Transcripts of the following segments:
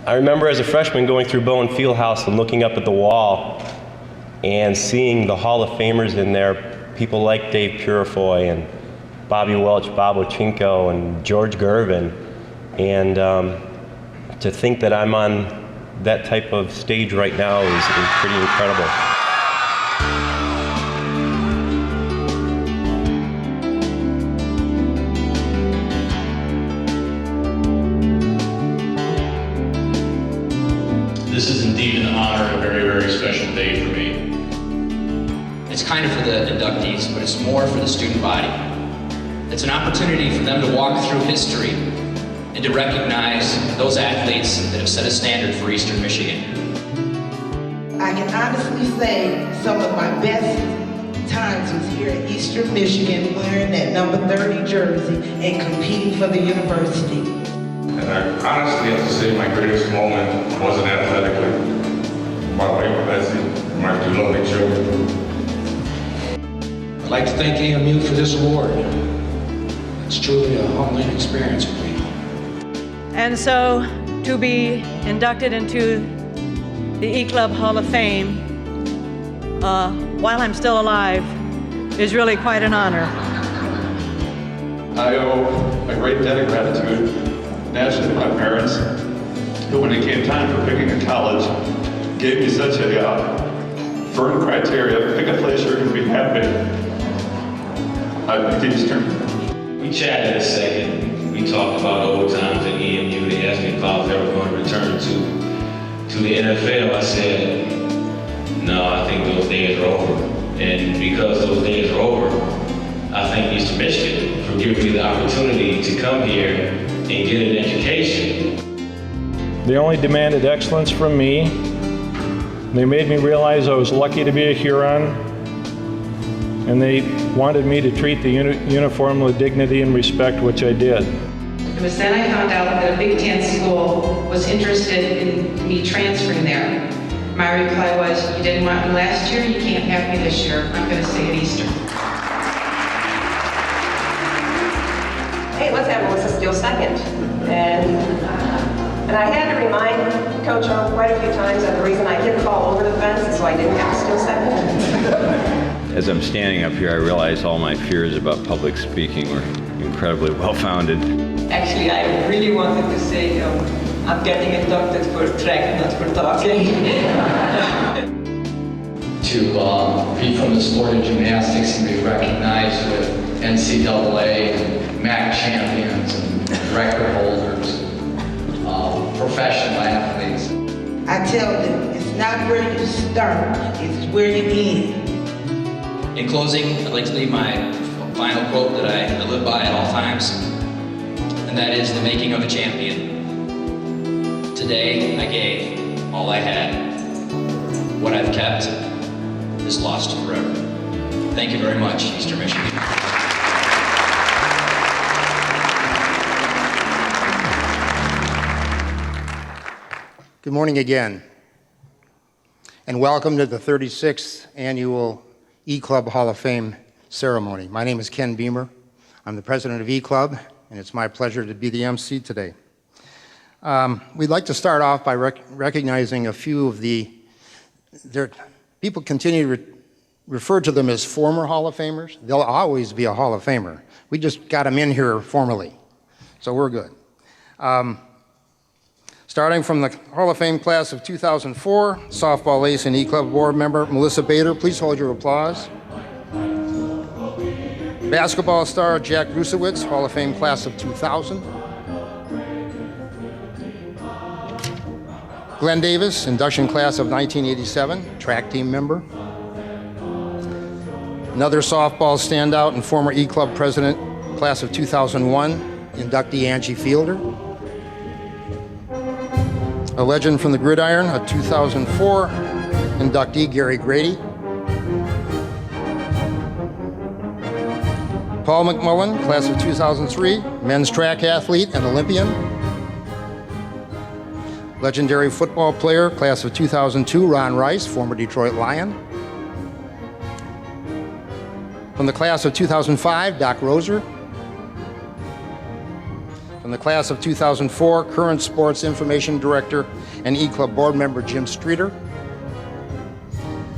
I remember as a freshman going through Bowen Fieldhouse and looking up at the wall and seeing the Hall of Famers in there, people like Dave Purifoy and Bobby Welch, Bob Ochinko, and George Gervin. And to think that I'm on that type of stage right now is pretty incredible. This is indeed an honor and a very, very special day for me. It's kind of for the inductees, but it's more for the student body. It's an opportunity for them to walk through history and to recognize those athletes that have set a standard for Eastern Michigan. I can honestly say some of my best times was here at Eastern Michigan wearing that number 30 jersey and competing for the university. And I honestly have to say my greatest moment wasn't athletically. My wife, Betsy, and my two lovely children. I'd like to thank AMU for this award. It's truly a humbling experience for me. And so to be inducted into the E-Club Hall of Fame while I'm still alive is really quite an honor. I owe a great debt of gratitude naturally to my parents, who when it came time for picking a college, gave me such a firm criteria: pick a place you're going to be happy. I picked Eastern. We chatted a second. We talked about old times at EMU. They asked me if I was ever going to return to the NFL. I said, no, I think those days are over. And because those days are over, I thank Eastern Michigan for giving me the opportunity to come here and get an education. They only demanded excellence from me. They made me realize I was lucky to be a Huron. And they wanted me to treat the uniform with dignity and respect, which I did. It was then I found out that a Big Ten school was interested in me transferring there. My reply was, you didn't want me last year, you can't have me this year. I'm going to stay at Eastern. Hey, let's have Melissa Steele second. And I had to remind Coach O quite a few times that the reason I didn't fall over the fence is so I didn't have to steal second. As I'm standing up here, I realize all my fears about public speaking were incredibly well-founded. Actually, I really wanted to say I'm getting inducted for track, not for talking. To be from the sport of gymnastics and be recognized with NCAA and MAC champions and record holders, professional athletes. I tell them, it's not where you start, it's where you end. In closing, I'd like to leave my final quote that I live by at all times, and that is the making of a champion. Today, I gave all I had. What I've kept is lost forever. Thank you very much, Eastern Michigan. Good morning again, and welcome to the 36th Annual E-Club Hall of Fame ceremony. My name is Ken Beamer. I'm the president of E-Club, and it's my pleasure to be the MC today. We'd like to start off by recognizing a few of people continue to refer to them as former Hall of Famers. They'll always be a Hall of Famer. We just got them in here formally, so we're good. Starting from the Hall of Fame class of 2004, softball ace and E-Club board member Melissa Bader, please hold your applause. Basketball star Jack Grusowitz, Hall of Fame class of 2000. Glenn Davis, induction class of 1987, track team member. Another softball standout and former E-Club president, class of 2001, inductee Angie Fielder. A legend from the gridiron, a 2004 inductee Gary Grady. Paul McMullen, class of 2003, men's track athlete and Olympian. Legendary football player, class of 2002, Ron Rice, former Detroit Lion. From the class of 2005, Doc Roser. From the class of 2004, current sports information director and E-Club board member Jim Streeter.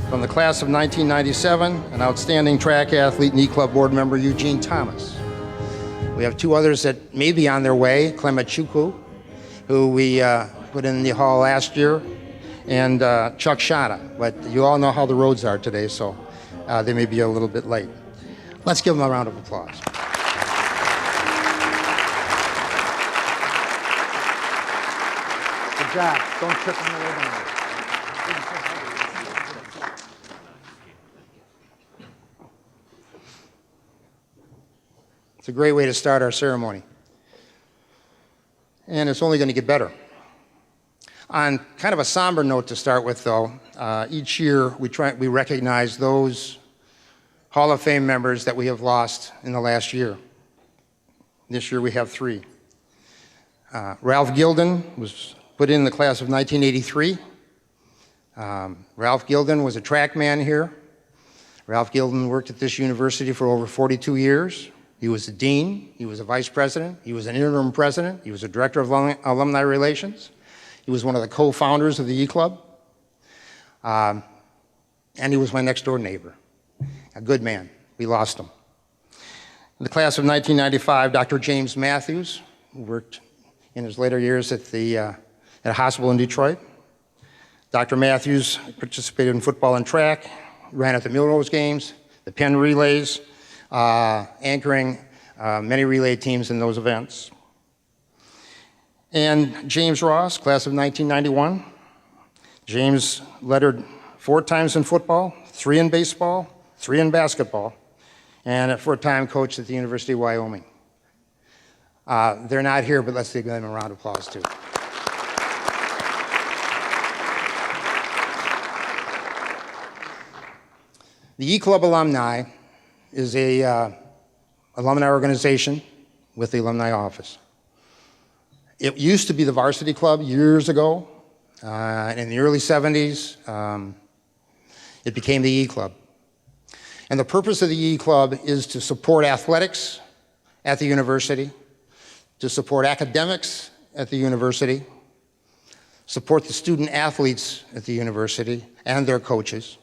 From the class of 1997, an outstanding track athlete and E-Club board member Eugene Thomas. We have two others that may be on their way, Clement Chukwu, who we put in the hall last year, and Chuck Shada. But you all know how the roads are today, so they may be a little bit late. Let's give them a round of applause. Good job. Don't trip on the way down. It's a great way to start our ceremony. And it's only going to get better. On kind of a somber note to start with, though, each year we recognize those Hall of Fame members that we have lost in the last year. This year we have three. Ralph Gilden was put in the class of 1983. Ralph Gilden was a track man here. Ralph Gilden worked at this university for over 42 years. He was a dean, he was a vice president, he was an interim president, he was a director of alumni relations. He was one of the co-founders of the E-Club. And he was my next door neighbor. A good man. We lost him. In the class of 1995, Dr. James Matthews, who worked in his later years at a hospital in Detroit. Dr. Matthews participated in football and track, ran at the Milrose Games, the Penn Relays, anchoring many relay teams in those events. And James Ross, class of 1991. James lettered 4 times in football, 3 in baseball, 3 in basketball, and for a time coached at the University of Wyoming. They're not here, but let's give them a round of applause too. The E-Club alumni is a alumni organization with the alumni office. It used to be the varsity club years ago. In the early 70s, it became the E-Club. And the purpose of the E-Club is to support athletics at the university, to support academics at the university, support the student athletes at the university and their coaches,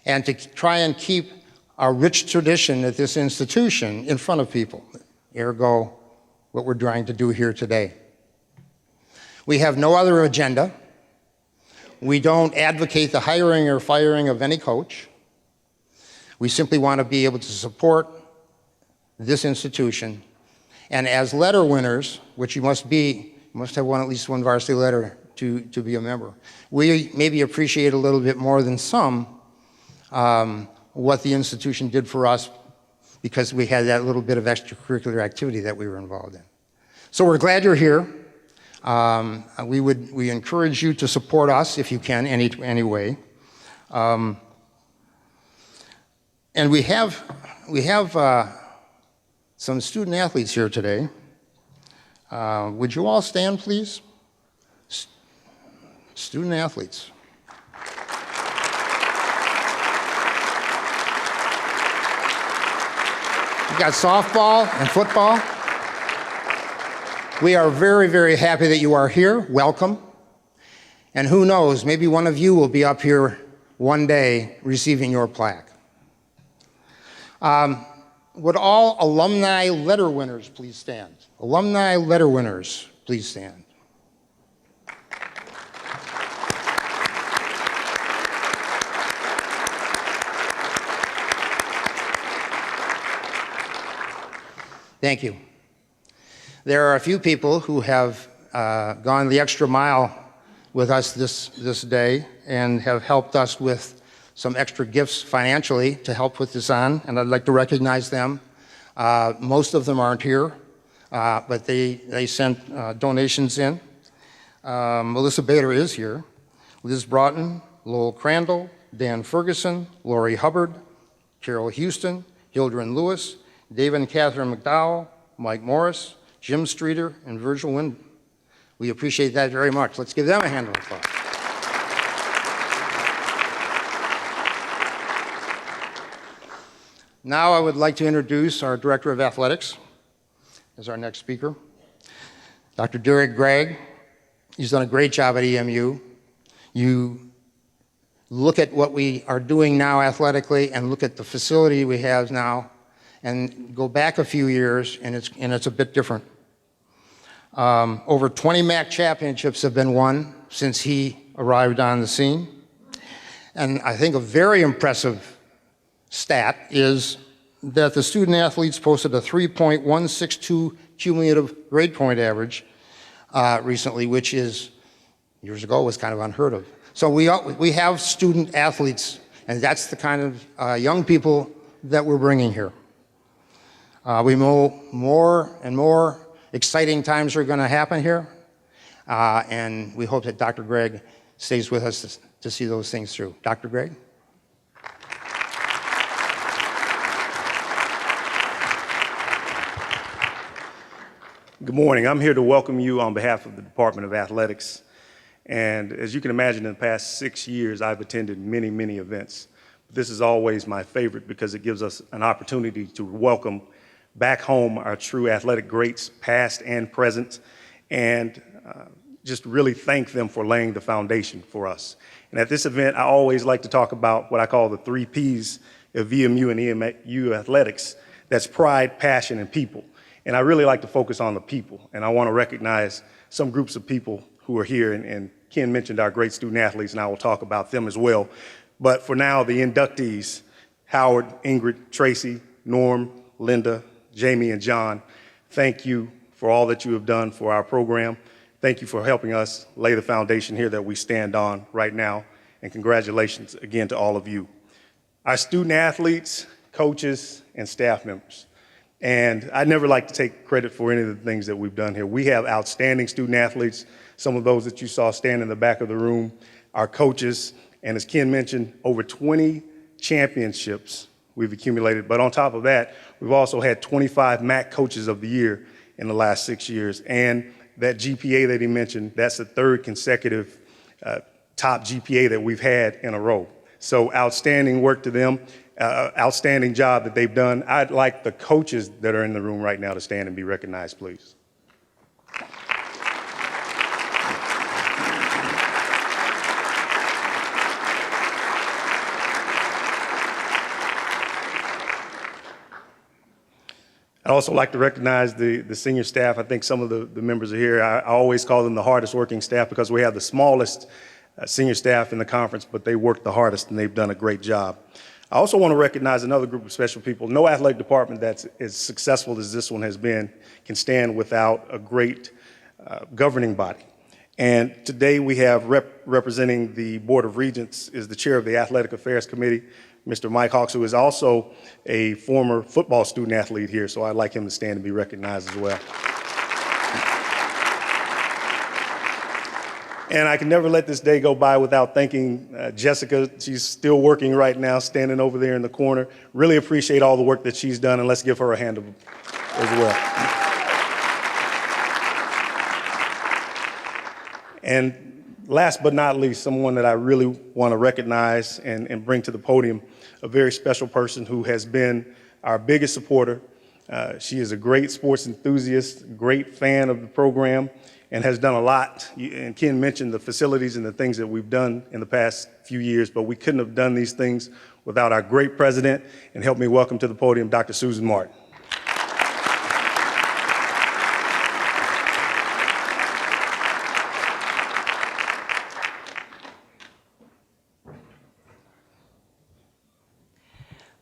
and to try and keep our rich tradition at this institution in front of people, ergo what we're trying to do here today. We have no other agenda. We don't advocate the hiring or firing of any coach. We simply want to be able to support this institution. And as letter winners, which you must have won at least one varsity letter to be a member, we maybe appreciate a little bit more than some what the institution did for us because we had that little bit of extracurricular activity that we were involved in. So we're glad you're here. We encourage you to support us if you can, any way. And we have some student athletes here today. Would you all stand, please? Student athletes. We've got softball and football. We are very, very happy that you are here. Welcome. And who knows, maybe one of you will be up here one day receiving your plaque. Would all alumni letter winners please stand? Alumni letter winners, please stand. Thank you. There are a few people who have gone the extra mile with us this day and have helped us with some extra gifts financially to help put this on, and I'd like to recognize them. Most of them aren't here, but they sent donations in. Melissa Bader is here. Liz Broughton, Lowell Crandall, Dan Ferguson, Lori Hubbard, Carol Houston, Hildren Lewis, David and Catherine McDowell, Mike Morris, Jim Streeter, and Virgil Windham. We appreciate that very much. Let's give them a hand of applause. Now I would like to introduce our Director of Athletics as our next speaker. Dr. Derek Gregg, he's done a great job at EMU. You look at what we are doing now athletically and look at the facility we have now and go back a few years and it's a bit different. Over 20 MAC championships have been won since he arrived on the scene. And I think a very impressive stat is that the student athletes posted a 3.162 cumulative grade point average recently, which is, years ago, was kind of unheard of. So we have student athletes, and that's the kind of young people that we're bringing here. We know more and more exciting times are going to happen here, and we hope that Dr. Gregg stays with us to see those things through. Dr. Gregg? Good morning. I'm here to welcome you on behalf of the Department of Athletics. And as you can imagine, in the past 6 years, I've attended many, many events. This is always my favorite because it gives us an opportunity to welcome back home our true athletic greats, past and present, and just really thank them for laying the foundation for us. And at this event, I always like to talk about what I call the 3 Ps of EMU and EMU athletics. That's pride, passion, and people. And I really like to focus on the people. And I want to recognize some groups of people who are here. And Ken mentioned our great student athletes, and I will talk about them as well. But for now, the inductees, Howard, Ingrid, Tracy, Norm, Linda, Jamie, and John, thank you for all that you have done for our program. Thank you for helping us lay the foundation here that we stand on right now. And congratulations again to all of you. Our student athletes, coaches, and staff members. And I never like to take credit for any of the things that we've done here. We have outstanding student athletes, some of those that you saw stand in the back of the room, our coaches, and as Ken mentioned, over 20 championships we've accumulated. But on top of that, we've also had 25 MAC Coaches of the Year in the last 6 years. And that GPA that he mentioned, that's the 3rd consecutive top GPA that we've had in a row. So outstanding work to them. Outstanding job that they've done. I'd like the coaches that are in the room right now to stand and be recognized, please. I'd also like to recognize the senior staff. I think some of the members are here. I always call them the hardest working staff because we have the smallest senior staff in the conference, but they work the hardest and they've done a great job. I also want to recognize another group of special people. No athletic department that's as successful as this one has been can stand without a great governing body. And today we have representing the Board of Regents is the chair of the Athletic Affairs Committee, Mr. Mike Hawks, who is also a former football student athlete here, so I'd like him to stand and be recognized as well. And I can never let this day go by without thanking Jessica. She's still working right now, standing over there in the corner. Really appreciate all the work that she's done, and let's give her a hand as well. And last but not least, someone that I really want to recognize and bring to the podium, a very special person who has been our biggest supporter. She is a great sports enthusiast, great fan of the program, and has done a lot. And Ken mentioned the facilities and the things that we've done in the past few years, but we couldn't have done these things without our great president. And help me welcome to the podium Dr. Susan Martin.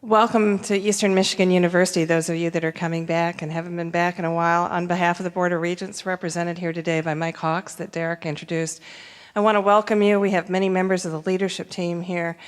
Welcome to Eastern Michigan University, those of you that are coming back and haven't been back in a while. On behalf of the Board of Regents, represented here today by Mike Hawks, that Derek introduced, I want to welcome you. We have many members of the leadership team here,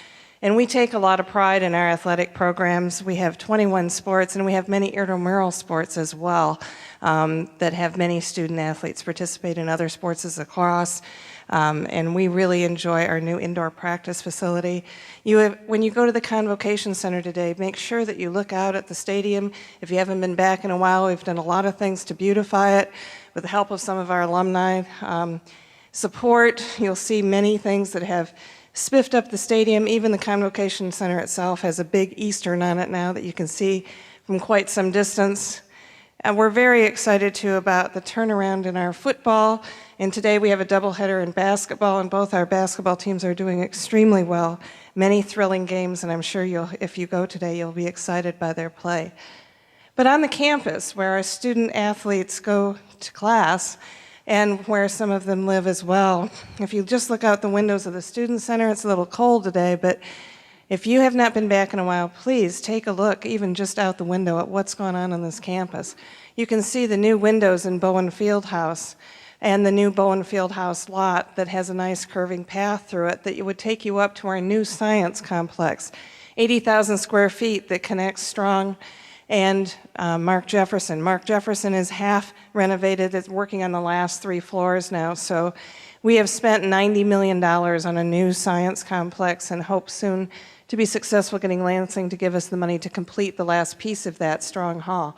and we take a lot of pride in our athletic programs. We have 21 sports, and we have many intramural sports as well that have many student athletes participate in other sports as lacrosse. And we really enjoy our new indoor practice facility. When you go to the Convocation Center today, make sure that you look out at the stadium. If you haven't been back in a while, we've done a lot of things to beautify it with the help of some of our alumni support. You'll see many things that have spiffed up the stadium. Even the Convocation Center itself has a big Eastern on it now that you can see from quite some distance. And we're very excited too about the turnaround in our football. And today we have a doubleheader in basketball, and both our basketball teams are doing extremely well. Many thrilling games, and I'm sure if you go today, you'll be excited by their play. But on the campus, where our student athletes go to class, and where some of them live as well, if you just look out the windows of the Student Center, it's a little cold today, but if you have not been back in a while, please take a look, even just out the window, at what's going on this campus. You can see the new windows in Bowen Fieldhouse and the new Bowen Fieldhouse lot that has a nice curving path through it that would take you up to our new science complex, 80,000 square feet that connects Strong and Mark Jefferson. Mark Jefferson is half renovated. It's working on the last 3 floors now. So we have spent $90 million on a new science complex and hope soon to be successful getting Lansing to give us the money to complete the last piece of that, Strong Hall.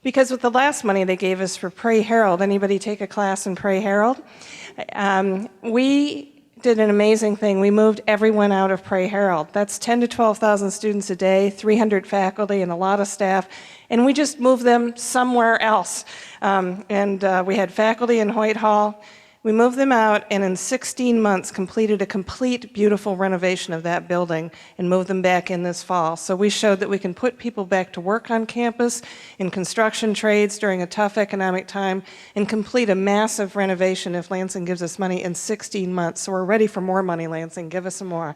Because with the last money they gave us for Pray-Herald, anybody take a class in Pray-Herald? We did an amazing thing. We moved everyone out of Pray-Herald. That's 10 to 12,000 students a day, 300 faculty, and a lot of staff, and we just moved them somewhere else. We had faculty in Hoyt Hall. We moved them out, and in 16 months completed a complete, beautiful renovation of that building and moved them back in this fall. So we showed that we can put people back to work on campus in construction trades during a tough economic time and complete a massive renovation if Lansing gives us money in 16 months. So we're ready for more money, Lansing. Give us some more.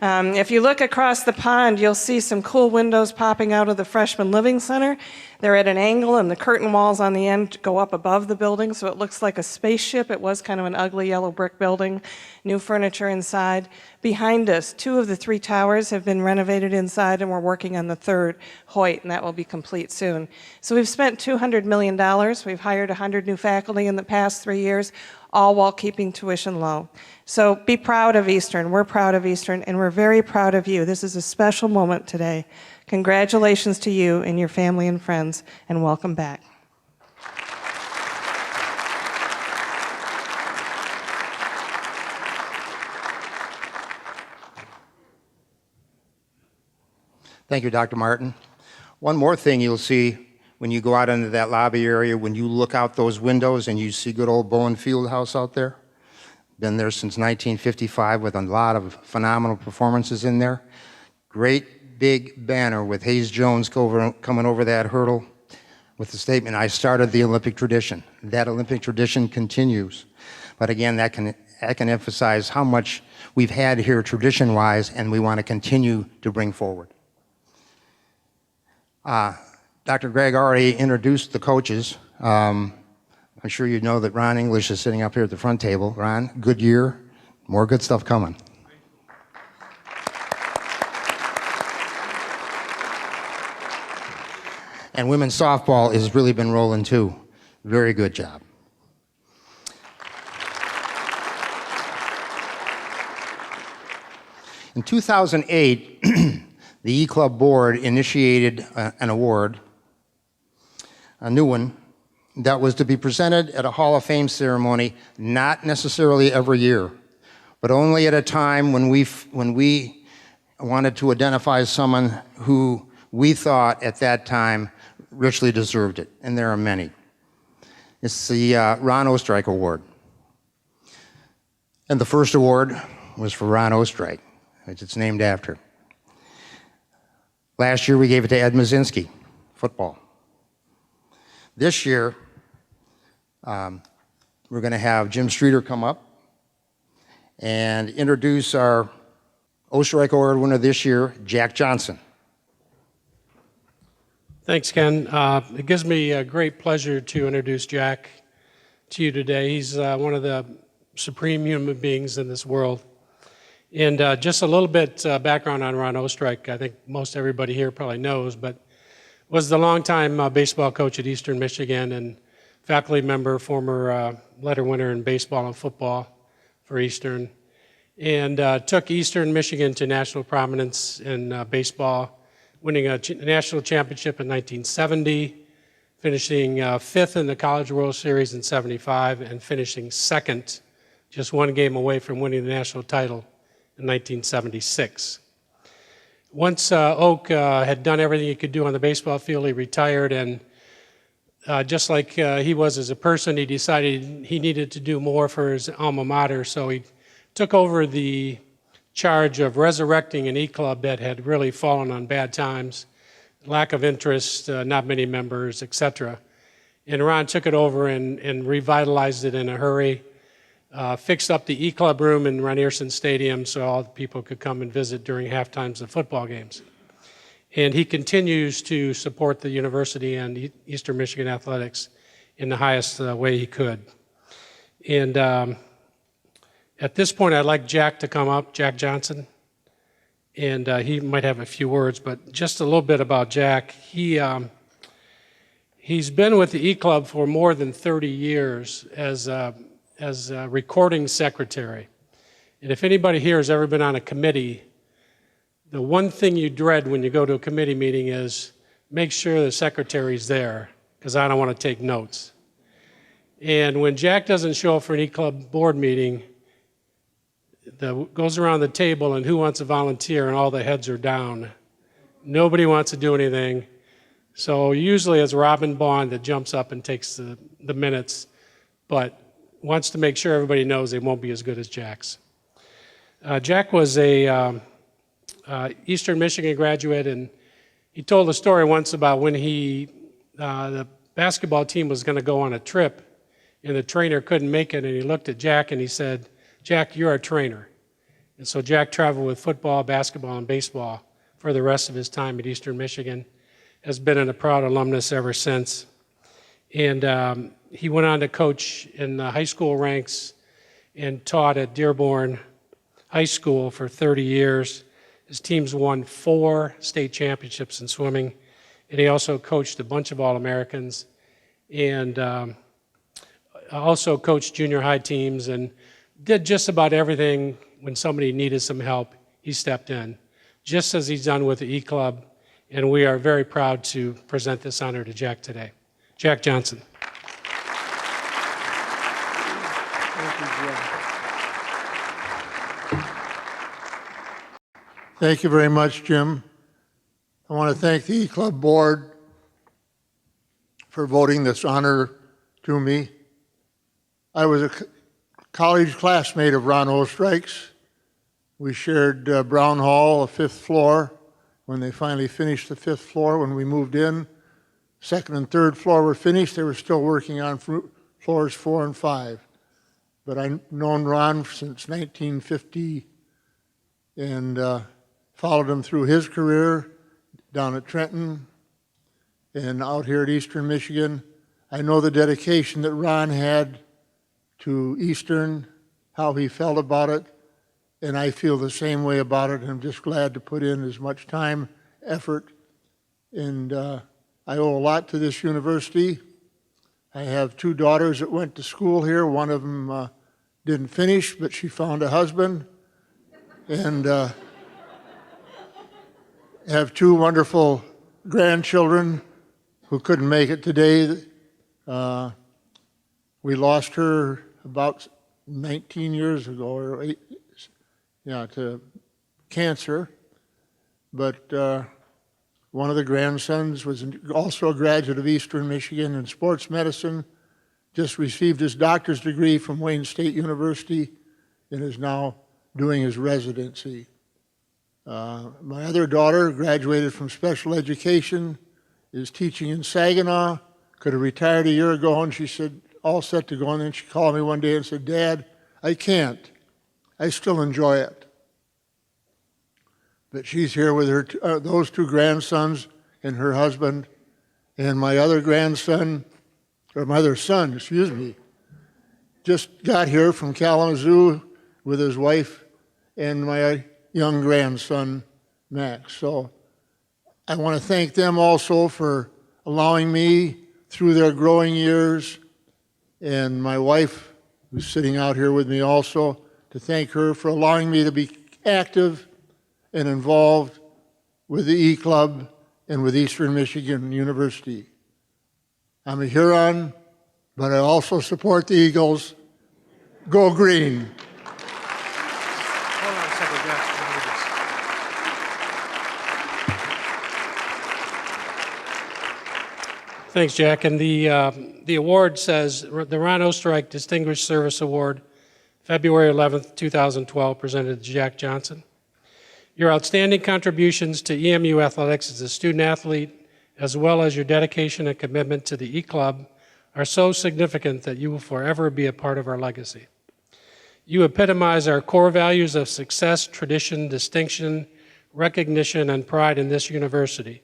If you look across the pond, you'll see some cool windows popping out of the Freshman Living Center. They're at an angle, and the curtain walls on the end go up above the building, so it looks like a spaceship. It was kind of an ugly yellow brick building, new furniture inside. Behind us, 2 of the 3 towers have been renovated inside, and we're working on the 3rd, Hoyt, and that will be complete soon. So we've spent $200 million. We've hired 100 new faculty in the past 3 years, all while keeping tuition low. So be proud of Eastern. We're proud of Eastern, and we're very proud of you. This is a special moment today. Congratulations to you and your family and friends, and welcome back. Thank you, Dr. Martin. One more thing you'll see when you go out into that lobby area, when you look out those windows and you see good old Bowen Fieldhouse out there. Been there since 1955 with a lot of phenomenal performances in there. Great big banner with Hayes Jones coming over that hurdle with the statement, "I started the Olympic tradition." That Olympic tradition continues. But again, that can emphasize how much we've had here tradition-wise, and we want to continue to bring forward. Dr. Gregg already introduced the coaches. I'm sure you know that Ron English is sitting up here at the front table. Ron, good year, more good stuff coming. And women's softball has really been rolling too. Very good job. In 2008, the E-Club board initiated an award, a new one, that was to be presented at a Hall of Fame ceremony, not necessarily every year, but only at a time when we wanted to identify someone who we thought at that time richly deserved it, and there are many. It's the Ron Oestreich Award. And the first award was for Ron Oestreich, which it's named after. Last year we gave it to Ed Mazinski, football. This year, we're going to have Jim Streeter come up and introduce our Oestreich Award winner this year, Jack Johnson. Thanks, Ken. It gives me a great pleasure to introduce Jack to you today. He's one of the supreme human beings in this world. And just a little bit background on Ron Oestreich, I think most everybody here probably knows, but was the longtime baseball coach at Eastern Michigan and faculty member, former letter winner in baseball and football for Eastern, and took Eastern Michigan to national prominence in baseball, winning a national championship in 1970, finishing 5th in the College World Series in 75, and finishing 2nd, just one game away from winning the national title in 1976. Once Oak had done everything he could do on the baseball field, he retired and just like he was as a person, he decided he needed to do more for his alma mater, so he took over the charge of resurrecting an E-Club that had really fallen on bad times, lack of interest, not many members, etc. And Ron took it over and revitalized it in a hurry, fixed up the E-Club room in Rynearson Stadium so all the people could come and visit during halftimes of football games. And he continues to support the university and Eastern Michigan athletics in the highest way he could. And at this point, I'd like Jack to come up, Jack Johnson. And he might have a few words, but just a little bit about Jack. He's been with the E-Club for more than 30 years as a recording secretary. And if anybody here has ever been on a committee, the one thing you dread when you go to a committee meeting is make sure the secretary's there, because I don't want to take notes. And when Jack doesn't show up for an E-Club board meeting, goes around the table and who wants to volunteer, and all the heads are down. Nobody wants to do anything. So usually it's Robin Bond that jumps up and takes the minutes, but wants to make sure everybody knows they won't be as good as Jack's. Jack was a Eastern Michigan graduate, and he told a story once about when the basketball team was going to go on a trip, and the trainer couldn't make it, and he looked at Jack and he said, "Jack, you're our trainer." And so Jack traveled with football, basketball, and baseball for the rest of his time at Eastern Michigan, has been a proud alumnus ever since. And he went on to coach in the high school ranks and taught at Dearborn High School for 30 years. His teams won 4 state championships in swimming, and he also coached a bunch of All-Americans, and also coached junior high teams, and did just about everything. When somebody needed some help, he stepped in, just as he's done with the E-Club, and we are very proud to present this honor to Jack today. Jack Johnson. Thank you very much, Jim. I want to thank the E-Club board for voting this honor to me. I was a college classmate of Ron Oestreich's. We shared Brown Hall, a 5th floor. When they finally finished the 5th floor, when we moved in, 2nd and 3rd floor were finished. They were still working on floors 4 and 5. But I've known Ron since 1950 and followed him through his career down at Trenton and out here at Eastern Michigan. I know the dedication that Ron had to Eastern, how he felt about it, and I feel the same way about it. I'm just glad to put in as much time, effort, and I owe a lot to this university. I have 2 daughters that went to school here. One of them didn't finish, but she found a husband, and have 2 wonderful grandchildren who couldn't make it today. We lost her about 19 years ago, or to cancer. But one of the grandsons was also a graduate of Eastern Michigan in sports medicine, just received his doctor's degree from Wayne State University, and is now doing his residency. My other daughter graduated from special education, is teaching in Saginaw, could have retired a year ago, and she said, all set to go, and then she called me one day and said, "Dad, I can't. I still enjoy it." But she's here with her those 2 grandsons and her husband, and my other grandson, or my other son, excuse me, just got here from Kalamazoo with his wife and my young grandson, Max. So I want to thank them also for allowing me through their growing years, and my wife, who's sitting out here with me also, to thank her for allowing me to be active and involved with the E-Club and with Eastern Michigan University. I'm a Huron, but I also support the Eagles. Go Green! Hold on a second, Jack. Thanks, Jack. And the award says the Ron Osterreich Distinguished Service Award, February 11th, 2012, presented to Jack Johnson. Your outstanding contributions to EMU athletics as a student athlete, as well as your dedication and commitment to the E-Club, are so significant that you will forever be a part of our legacy. You epitomize our core values of success, tradition, distinction, recognition, and pride in this university.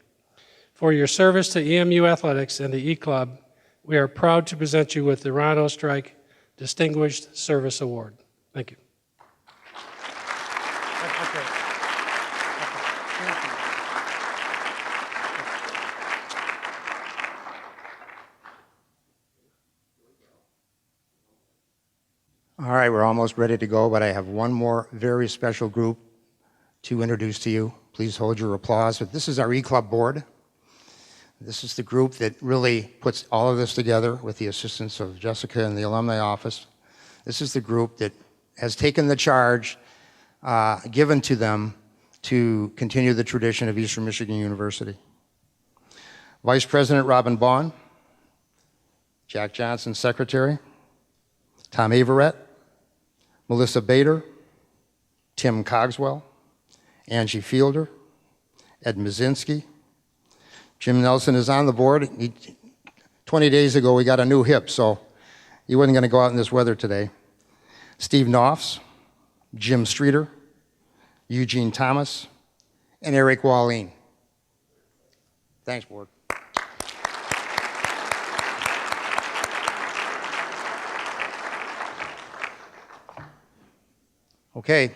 For your service to EMU athletics and the E-Club, we are proud to present you with the Ron Osterreich Distinguished Service Award. Thank you. All right, we're almost ready to go, but I have one more very special group to introduce to you. Please hold your applause. But this is our E-Club board. This is the group that really puts all of this together with the assistance of Jessica and the alumni office. This is the group that has taken the charge given to them to continue the tradition of Eastern Michigan University. Vice President Robin Bond, Jack Johnson, Secretary, Tom Averett, Melissa Bader, Tim Cogswell, Angie Fielder, Ed Mazinski. Jim Nelson is on the board. 20 days ago, we got a new hip, so he wasn't going to go out in this weather today. Steve Knopfs, Jim Streeter, Eugene Thomas, and Eric Wallin. Thanks, board. Okay,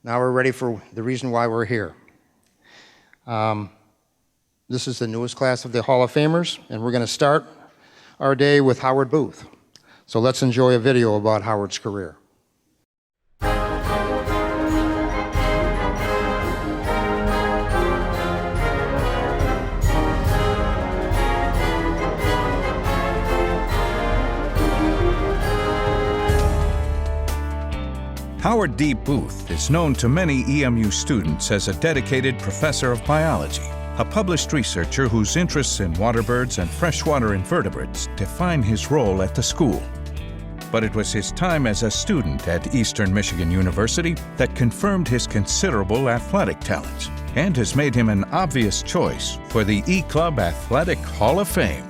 now we're ready for the reason why we're here. This is the newest class of the Hall of Famers, and we're going to start our day with Howard Booth. So let's enjoy a video about Howard's career. Howard D. Booth is known to many EMU students as a dedicated professor of biology, a published researcher whose interests in water birds and freshwater invertebrates define his role at the school. But it was his time as a student at Eastern Michigan University that confirmed his considerable athletic talents and has made him an obvious choice for the E-Club Athletic Hall of Fame.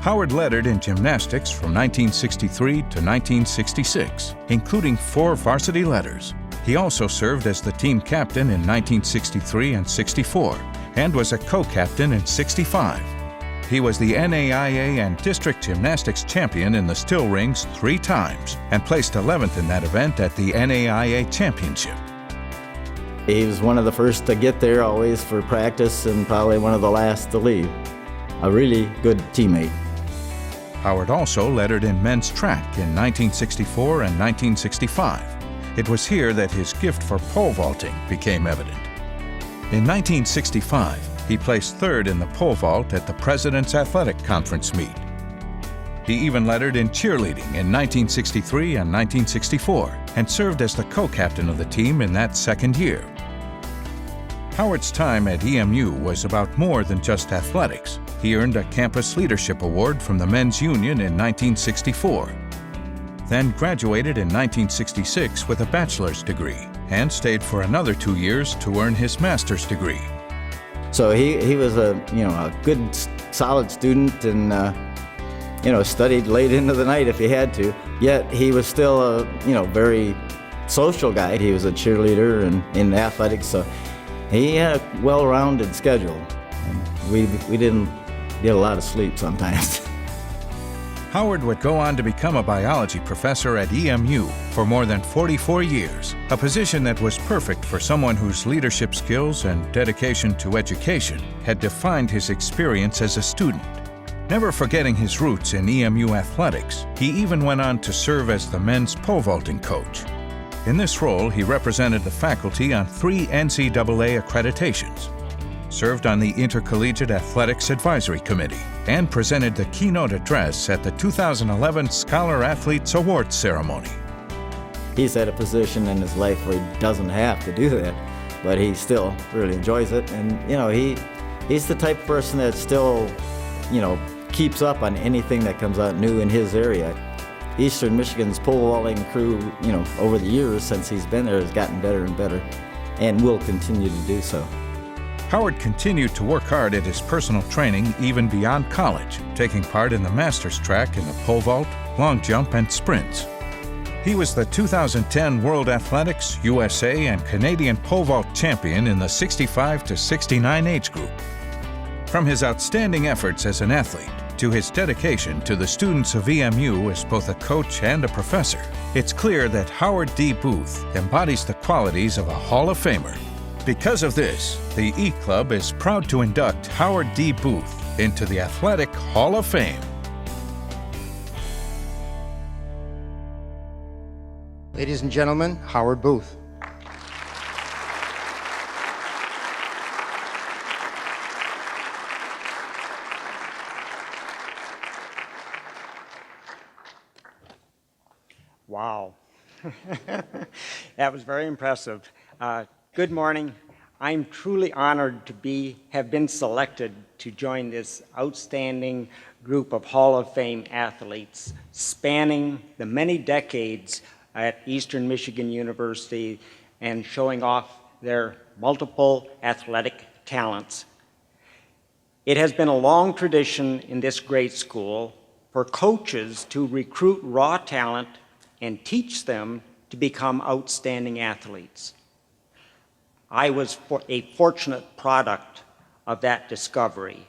Howard lettered in gymnastics from 1963 to 1966, including 4 varsity letters. He also served as the team captain in 1963 and 64, and was a co-captain in 65. He was the NAIA and district gymnastics champion in the still rings 3 times, and placed 11th in that event at the NAIA championship. He was one of the first to get there always for practice and probably one of the last to leave. A really good teammate. Howard also lettered in men's track in 1964 and 1965. It was here that his gift for pole vaulting became evident. In 1965, he placed 3rd in the pole vault at the President's Athletic Conference meet. He even lettered in cheerleading in 1963 and 1964, and served as the co-captain of the team in that second year. Howard's time at EMU was about more than just athletics. He earned a Campus Leadership Award from the Men's Union in 1964, then graduated in 1966 with a bachelor's degree, and stayed for another 2 years to earn his master's degree. So he was a good, solid student, and studied late into the night if he had to. Yet he was still a very social guy. He was a cheerleader and in athletics, so he had a well-rounded schedule. And we didn't get a lot of sleep sometimes. Howard would go on to become a biology professor at EMU for more than 44 years, a position that was perfect for someone whose leadership skills and dedication to education had defined his experience as a student. Never forgetting his roots in EMU athletics, he even went on to serve as the men's pole vaulting coach. In this role, he represented the faculty on 3 NCAA accreditations, served on the Intercollegiate Athletics Advisory Committee, and presented the keynote address at the 2011 Scholar Athletes Awards ceremony. He's at a position in his life where he doesn't have to do that, but he still really enjoys it. And he's the type of person that still keeps up on anything that comes out new in his area. Eastern Michigan's pole vaulting crew, over the years since he's been there has gotten better and better and will continue to do so. Howard continued to work hard at his personal training even beyond college, taking part in the Masters track in the pole vault, long jump, and sprints. He was the 2010 World Athletics, USA, and Canadian pole vault champion in the 65 to 69 age group. From his outstanding efforts as an athlete to his dedication to the students of EMU as both a coach and a professor, it's clear that Howard D. Booth embodies the qualities of a Hall of Famer. Because of this, the E-Club is proud to induct Howard D. Booth into the Athletic Hall of Fame. Ladies and gentlemen, Howard Booth. Wow. That was very impressive. Good morning. I'm truly honored to have been selected to join this outstanding group of Hall of Fame athletes spanning the many decades at Eastern Michigan University and showing off their multiple athletic talents. It has been a long tradition in this great school for coaches to recruit raw talent and teach them to become outstanding athletes. I was a fortunate product of that discovery.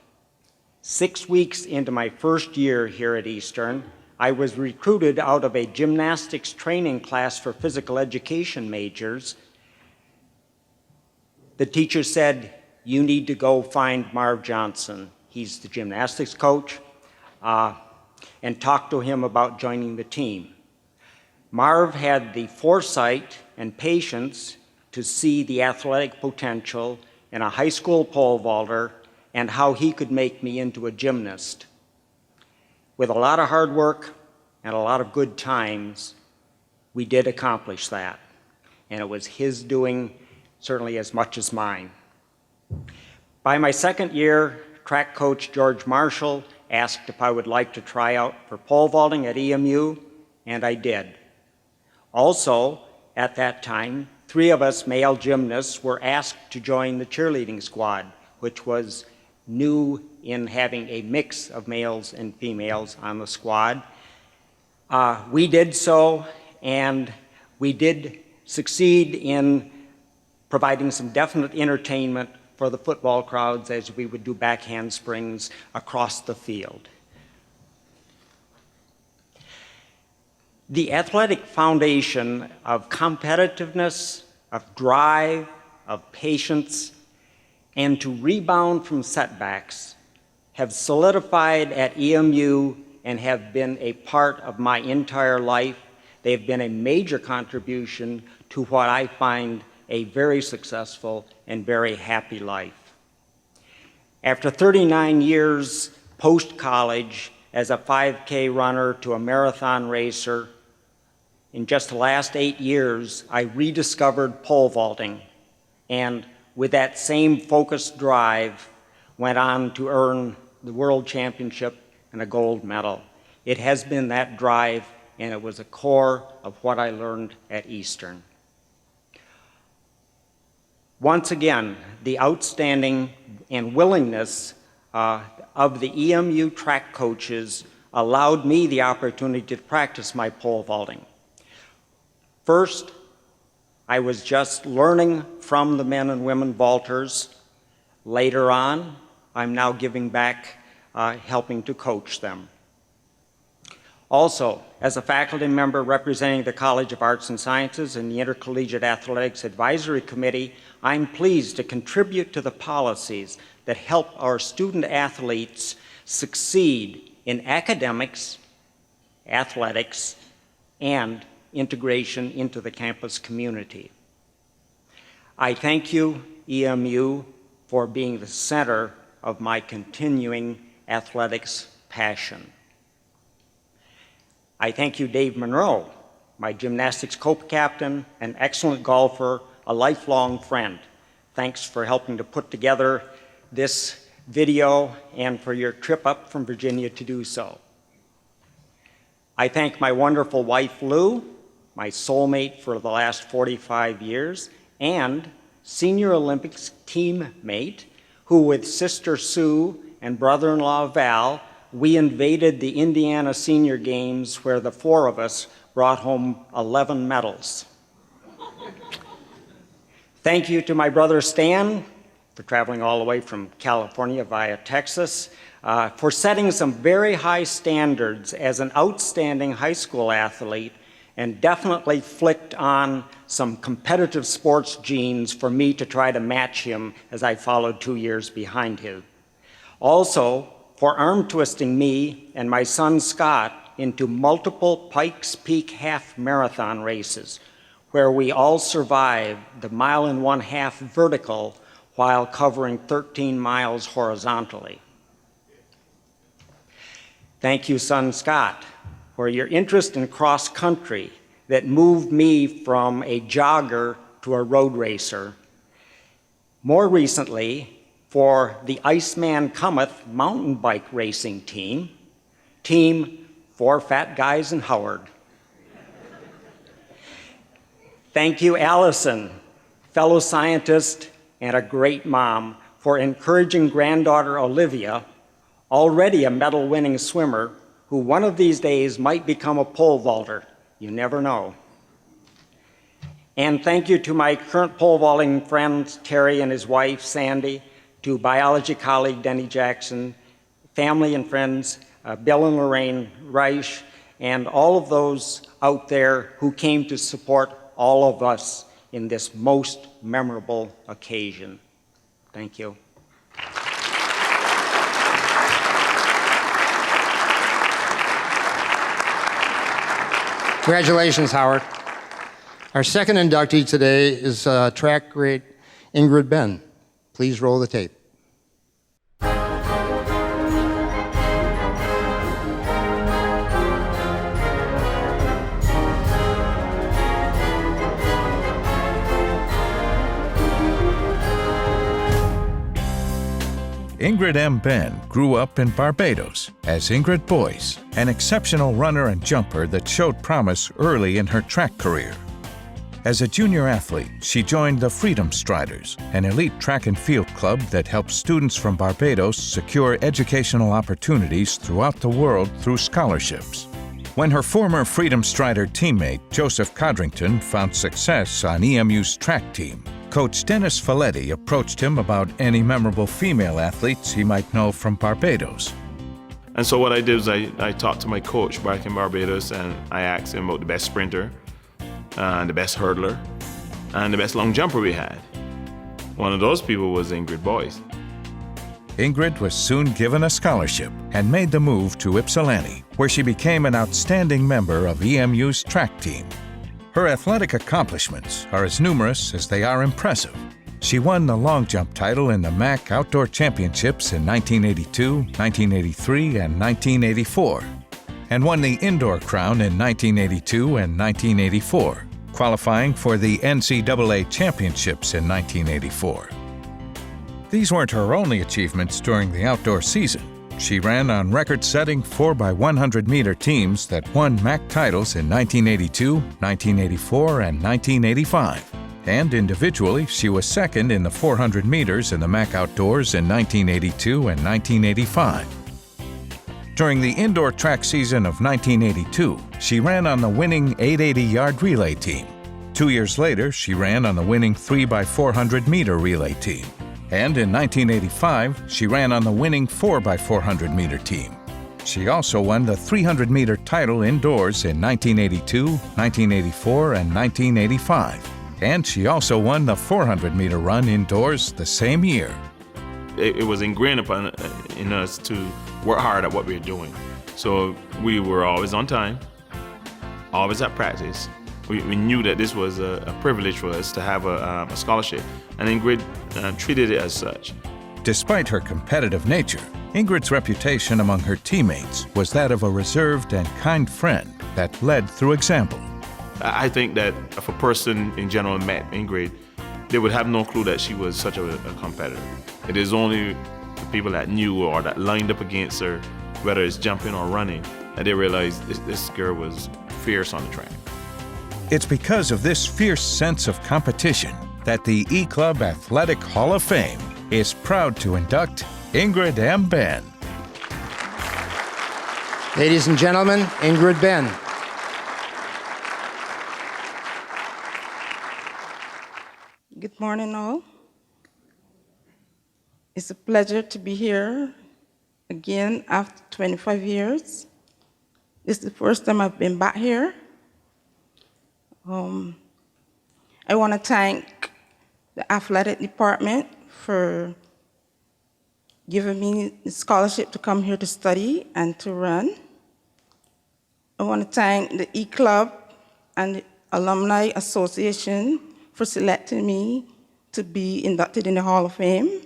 6 weeks into my first year here at Eastern, I was recruited out of a gymnastics training class for physical education majors. The teacher said, "You need to go find Marv Johnson. He's the gymnastics coach, and talk to him about joining the team." Marv had the foresight and patience to see the athletic potential in a high school pole vaulter and how he could make me into a gymnast. With a lot of hard work and a lot of good times, we did accomplish that. And it was his doing certainly as much as mine. By my second year, track coach George Marshall asked if I would like to try out for pole vaulting at EMU, and I did. Also, at that time, 3 of us male gymnasts were asked to join the cheerleading squad, which was new in having a mix of males and females on the squad. We did so, and we did succeed in providing some definite entertainment for the football crowds as we would do back handsprings across the field. The athletic foundation of competitiveness, of drive, of patience, and to rebound from setbacks have solidified at EMU and have been a part of my entire life. They have been a major contribution to what I find a very successful and very happy life. After 39 years post-college as a 5K runner to a marathon racer, in just the last 8 years, I rediscovered pole vaulting, and with that same focused drive, went on to earn the World Championship and a gold medal. It has been that drive, and it was a core of what I learned at Eastern. Once again, the outstanding and willingness of the EMU track coaches allowed me the opportunity to practice my pole vaulting. First, I was just learning from the men and women vaulters. Later on, I'm now giving back, helping to coach them. Also, as a faculty member representing the College of Arts and Sciences and the Intercollegiate Athletics Advisory Committee, I'm pleased to contribute to the policies that help our student athletes succeed in academics, athletics, and integration into the campus community. I thank you, EMU, for being the center of my continuing athletics passion. I thank you, Dave Monroe, my gymnastics co-captain, an excellent golfer, a lifelong friend. Thanks for helping to put together this video, and for your trip up from Virginia to do so. I thank my wonderful wife, Lou, my soulmate for the last 45 years, and Senior Olympics teammate, who with sister Sue and brother-in-law Val, we invaded the Indiana Senior Games where the four of us brought home 11 medals. Thank you to my brother Stan for traveling all the way from California via Texas, for setting some very high standards as an outstanding high school athlete, and definitely flicked on some competitive sports genes for me to try to match him as I followed 2 years behind him. Also, for arm twisting me and my son Scott into multiple Pikes Peak half marathon races, where we all survived the 1.5 miles vertical while covering 13 miles horizontally. Thank you, son Scott, for your interest in cross country that moved me from a jogger to a road racer. More recently, for the Iceman Cometh mountain bike racing team, Team 4 Fat Guys in Howard. Thank you, Allison, fellow scientist and a great mom, for encouraging granddaughter Olivia, already a medal-winning swimmer, who one of these days might become a pole vaulter. You never know. And thank you to my current pole vaulting friends, Terry and his wife, Sandy, to biology colleague Denny Jackson, family and friends, Bill and Lorraine Reich, and all of those out there who came to support all of us in this most memorable occasion. Thank you. Congratulations, Howard. Our second inductee today is track great Ingrid Ben. Please roll the tape. Ingrid M. Ben grew up in Barbados as Ingrid Boyce, an exceptional runner and jumper that showed promise early in her track career. As a junior athlete, she joined the Freedom Striders, an elite track and field club that helps students from Barbados secure educational opportunities throughout the world through scholarships. When her former Freedom Strider teammate, Joseph Codrington, found success on EMU's track team, Coach Dennis Folletti approached him about any memorable female athletes he might know from Barbados. And so what I did was I talked to my coach back in Barbados, and I asked him about the best sprinter, and the best hurdler, and the best long jumper we had. One of those people was Ingrid Boyce. Ingrid was soon given a scholarship and made the move to Ypsilanti, where she became an outstanding member of EMU's track team. Her athletic accomplishments are as numerous as they are impressive. She won the long jump title in the MAC Outdoor Championships in 1982, 1983, and 1984, and won the indoor crown in 1982 and 1984, qualifying for the NCAA Championships in 1984. These weren't her only achievements during the outdoor season. She ran on record-setting 4x100-meter teams that won MAC titles in 1982, 1984, and 1985. And individually, she was second in the 400 meters in the MAC Outdoors in 1982 and 1985. During the indoor track season of 1982, she ran on the winning 880-yard relay team. 2 years later, she ran on the winning 3x400-meter relay team. And in 1985, she ran on the winning 4x400-meter team. She also won the 300-meter title indoors in 1982, 1984, and 1985. And she also won the 400-meter run indoors the same year. It was ingrained in us to work hard at what we were doing. So we were always on time, always at practice. We knew that this was a privilege for us to have a scholarship, and Ingrid treated it as such. Despite her competitive nature, Ingrid's reputation among her teammates was that of a reserved and kind friend that led through example. I think that if a person in general met Ingrid, they would have no clue that she was such a competitor. It is only people that knew or that lined up against her, whether it's jumping or running, that they realized this girl was fierce on the track. It's because of this fierce sense of competition that the E-Club Athletic Hall of Fame is proud to induct Ingrid M. Benn. Ladies and gentlemen, Ingrid Benn. Good morning, all. It's a pleasure to be here again after 25 years. This is the first time I've been back here. I want to thank the athletic department for giving me the scholarship to come here to study and to run. I want to thank the E-Club and the Alumni Association for selecting me to be inducted in the Hall of Fame.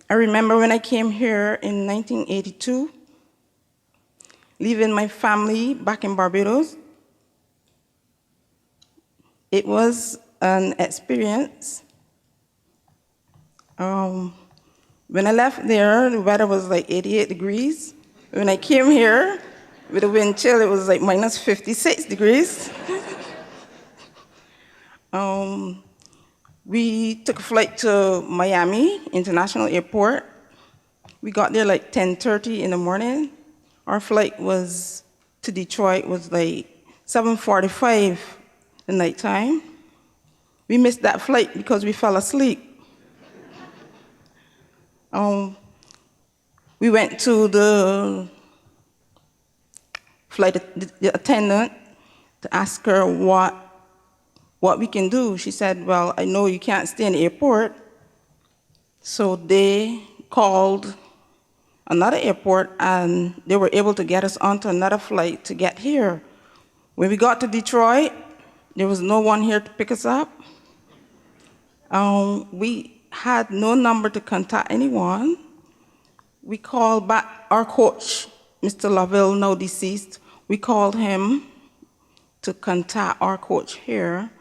I remember when I came here in 1982, leaving my family back in Barbados. It was an experience. When I left there, the weather was like 88 degrees. When I came here, with the wind chill, it was like minus 56 degrees. We took a flight to Miami International Airport. We got there like 10:30 in the morning. Our flight was to Detroit was like 7:45 the night time. We missed that flight because we fell asleep. We went to the flight attendant to ask her what we can do. She said, well, I know you can't stay in the airport. So they called another airport and they were able to get us onto another flight to get here. When we got to Detroit, there was no one here to pick us up. We had no number to contact anyone. We called back our coach, Mr. Laville, now deceased. We called him to contact our coach here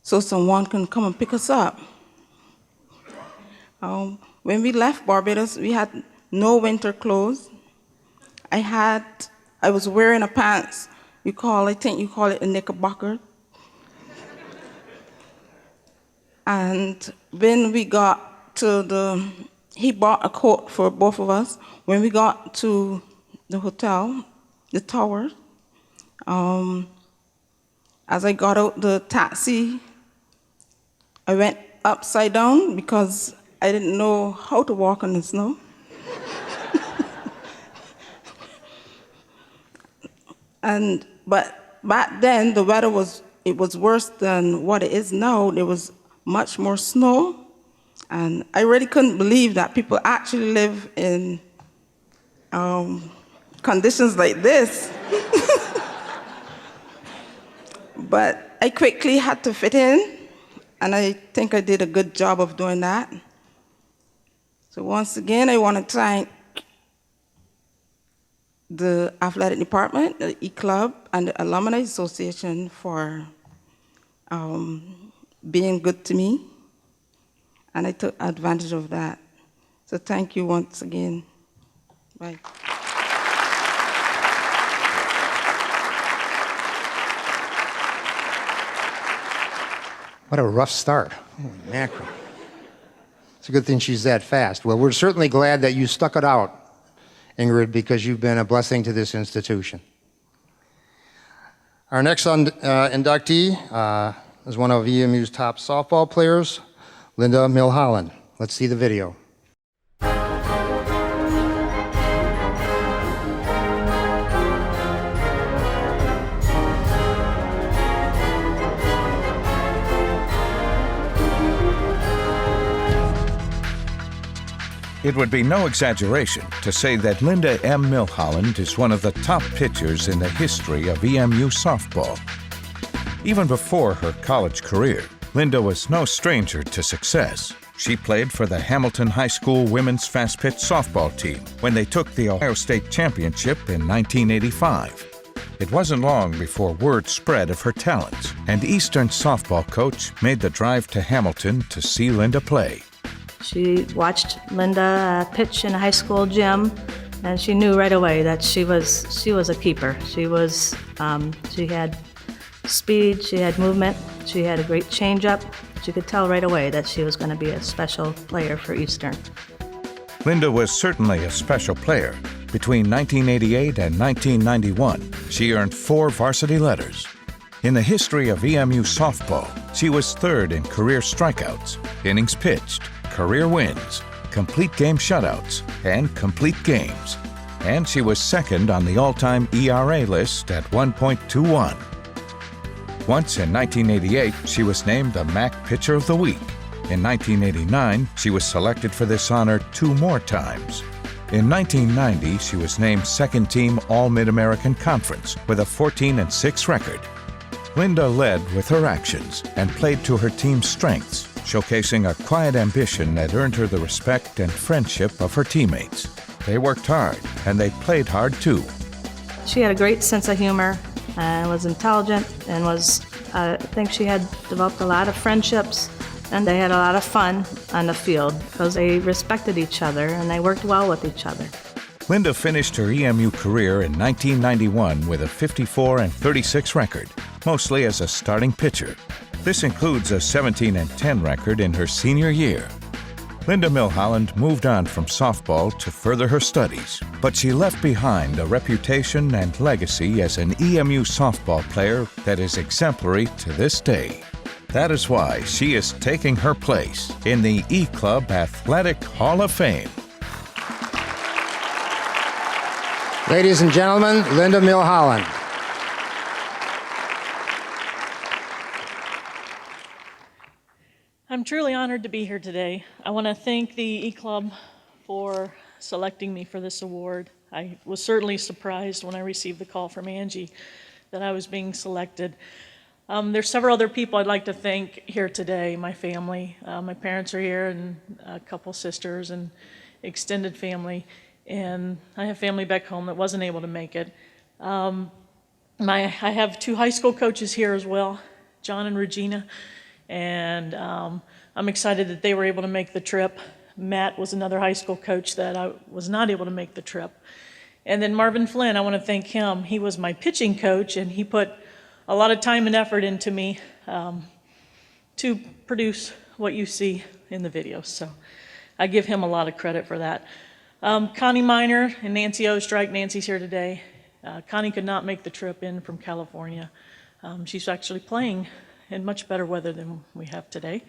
so someone can come and pick us up. When we left Barbados, we had no winter clothes. I was wearing a pants, I think you call it a knickerbocker. And when we got to he bought a coat for both of us. When we got to the hotel, the tower, as I got out the taxi, I went upside down because I didn't know how to walk on the snow. But back then, the weather was worse than what it is now. There was much more snow, and I really couldn't believe that people actually live in conditions like this. But I quickly had to fit in, and I think I did a good job of doing that. So once again, I want to thank the athletic department, the E-Club, and the Alumni Association for being good to me, and I took advantage of that. So thank you once again. Bye. What a rough start. Holy mackerel. It's a good thing she's that fast. Well, we're certainly glad that you stuck it out, Ingrid, because you've been a blessing to this institution. Our next inductee is one of EMU's top softball players, Linda Milholland. Let's see the video. It would be no exaggeration to say that Linda M. Milholland is one of the top pitchers in the history of EMU softball. Even before her college career, Linda was no stranger to success. She played for the Hamilton High School women's fast-pitch softball team when they took the Ohio State Championship in 1985. It wasn't long before word spread of her talents, and Eastern softball coach made the drive to Hamilton to see Linda play. She watched Linda pitch in a high school gym, and she knew right away that she was a keeper. She had speed, she had movement, she had a great changeup. She could tell right away that she was going to be a special player for Eastern. Linda was certainly a special player. Between 1988 and 1991, she earned 4 varsity letters. In the history of EMU softball, she was third in career strikeouts, innings pitched, career wins, complete game shutouts, and complete games. And she was second on the all-time ERA list at 1.21. Once in 1988, she was named the MAC Pitcher of the Week. In 1989, she was selected for this honor 2 more times. In 1990, she was named second-team All-Mid-American Conference with a 14-6 record. Linda led with her actions and played to her team's strengths, showcasing a quiet ambition that earned her the respect and friendship of her teammates. They worked hard, and they played hard too. She had a great sense of humor and was intelligent and I think she had developed a lot of friendships, and they had a lot of fun on the field because they respected each other and they worked well with each other. Linda finished her EMU career in 1991 with a 54-36 record, mostly as a starting pitcher. This includes a 17-10 record in her senior year. Linda Milholland moved on from softball to further her studies, but she left behind a reputation and legacy as an EMU softball player that is exemplary to this day. That is why she is taking her place in the E-Club Athletic Hall of Fame. Ladies and gentlemen, Linda Milholland. I'm truly honored to be here today. I want to thank the E-Club for selecting me for this award. I was certainly surprised when I received the call from Angie that I was being selected. There's several other people I'd like to thank here today. My family, my parents are here, and a couple sisters and extended family. And I have family back home that wasn't able to make it. I have 2 high school coaches here as well, John and Regina. And I'm excited that they were able to make the trip. Matt was another high school coach that I was not able to make the trip. And then Marvin Flynn, I want to thank him. He was my pitching coach, and he put a lot of time and effort into me to produce what you see in the videos. So I give him a lot of credit for that. Connie Miner and Nancy Ostrike. Nancy's here today. Connie could not make the trip in from California. She's actually playing in much better weather than we have today.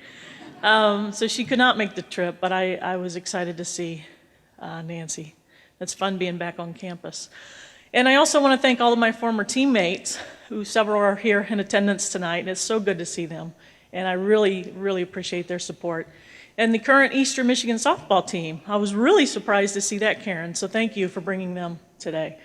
So she could not make the trip, but I was excited to see Nancy. It's fun being back on campus. And I also want to thank all of my former teammates, who several are here in attendance tonight, and it's so good to see them. And I really, really appreciate their support. And the current Eastern Michigan softball team, I was really surprised to see that, Karen, so thank you for bringing them today.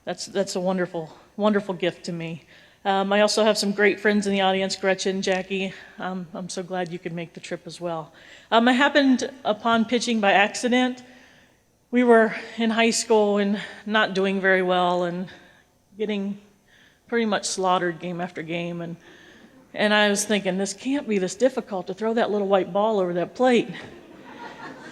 That's a wonderful, wonderful gift to me. I also have some great friends in the audience, Gretchen, Jackie. I'm so glad you could make the trip as well. I happened upon pitching by accident. We were in high school and not doing very well and getting pretty much slaughtered game after game. And I was thinking, this can't be this difficult to throw that little white ball over that plate.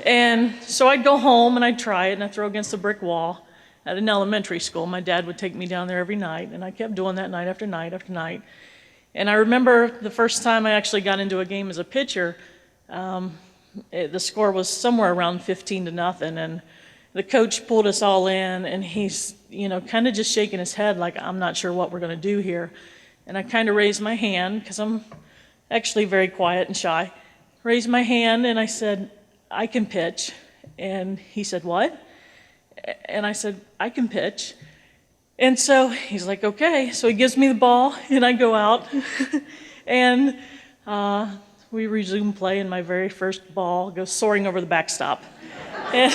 And so I'd go home and I'd try it, and I'd throw against the brick wall. At an elementary school, my dad would take me down there every night, and I kept doing that night after night after night. And I remember the first time I actually got into a game as a pitcher, the score was somewhere around 15-0, and the coach pulled us all in, and he's, kind of just shaking his head like, I'm not sure what we're going to do here. And I kind of raised my hand, because I'm actually very quiet and shy. Raised my hand, and I said, I can pitch. And he said, what? And I said, I can pitch. And so he's like, okay. So he gives me the ball, and I go out. And we resume play, and my very first ball goes soaring over the backstop. And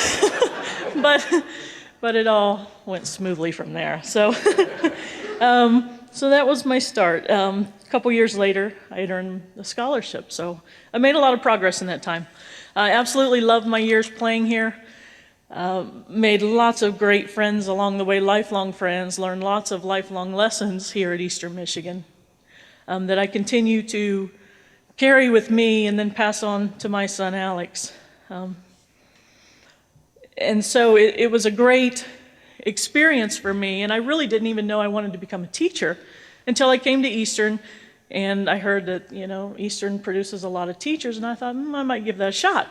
but it all went smoothly from there. So, so that was my start. A couple years later, I had earned a scholarship. So I made a lot of progress in that time. I absolutely loved my years playing here. Made lots of great friends along the way, lifelong friends, learned lots of lifelong lessons here at Eastern Michigan that I continue to carry with me and then pass on to my son, Alex. And so it was a great experience for me, and I really didn't even know I wanted to become a teacher until I came to Eastern, and I heard that, Eastern produces a lot of teachers, and I thought, I might give that a shot.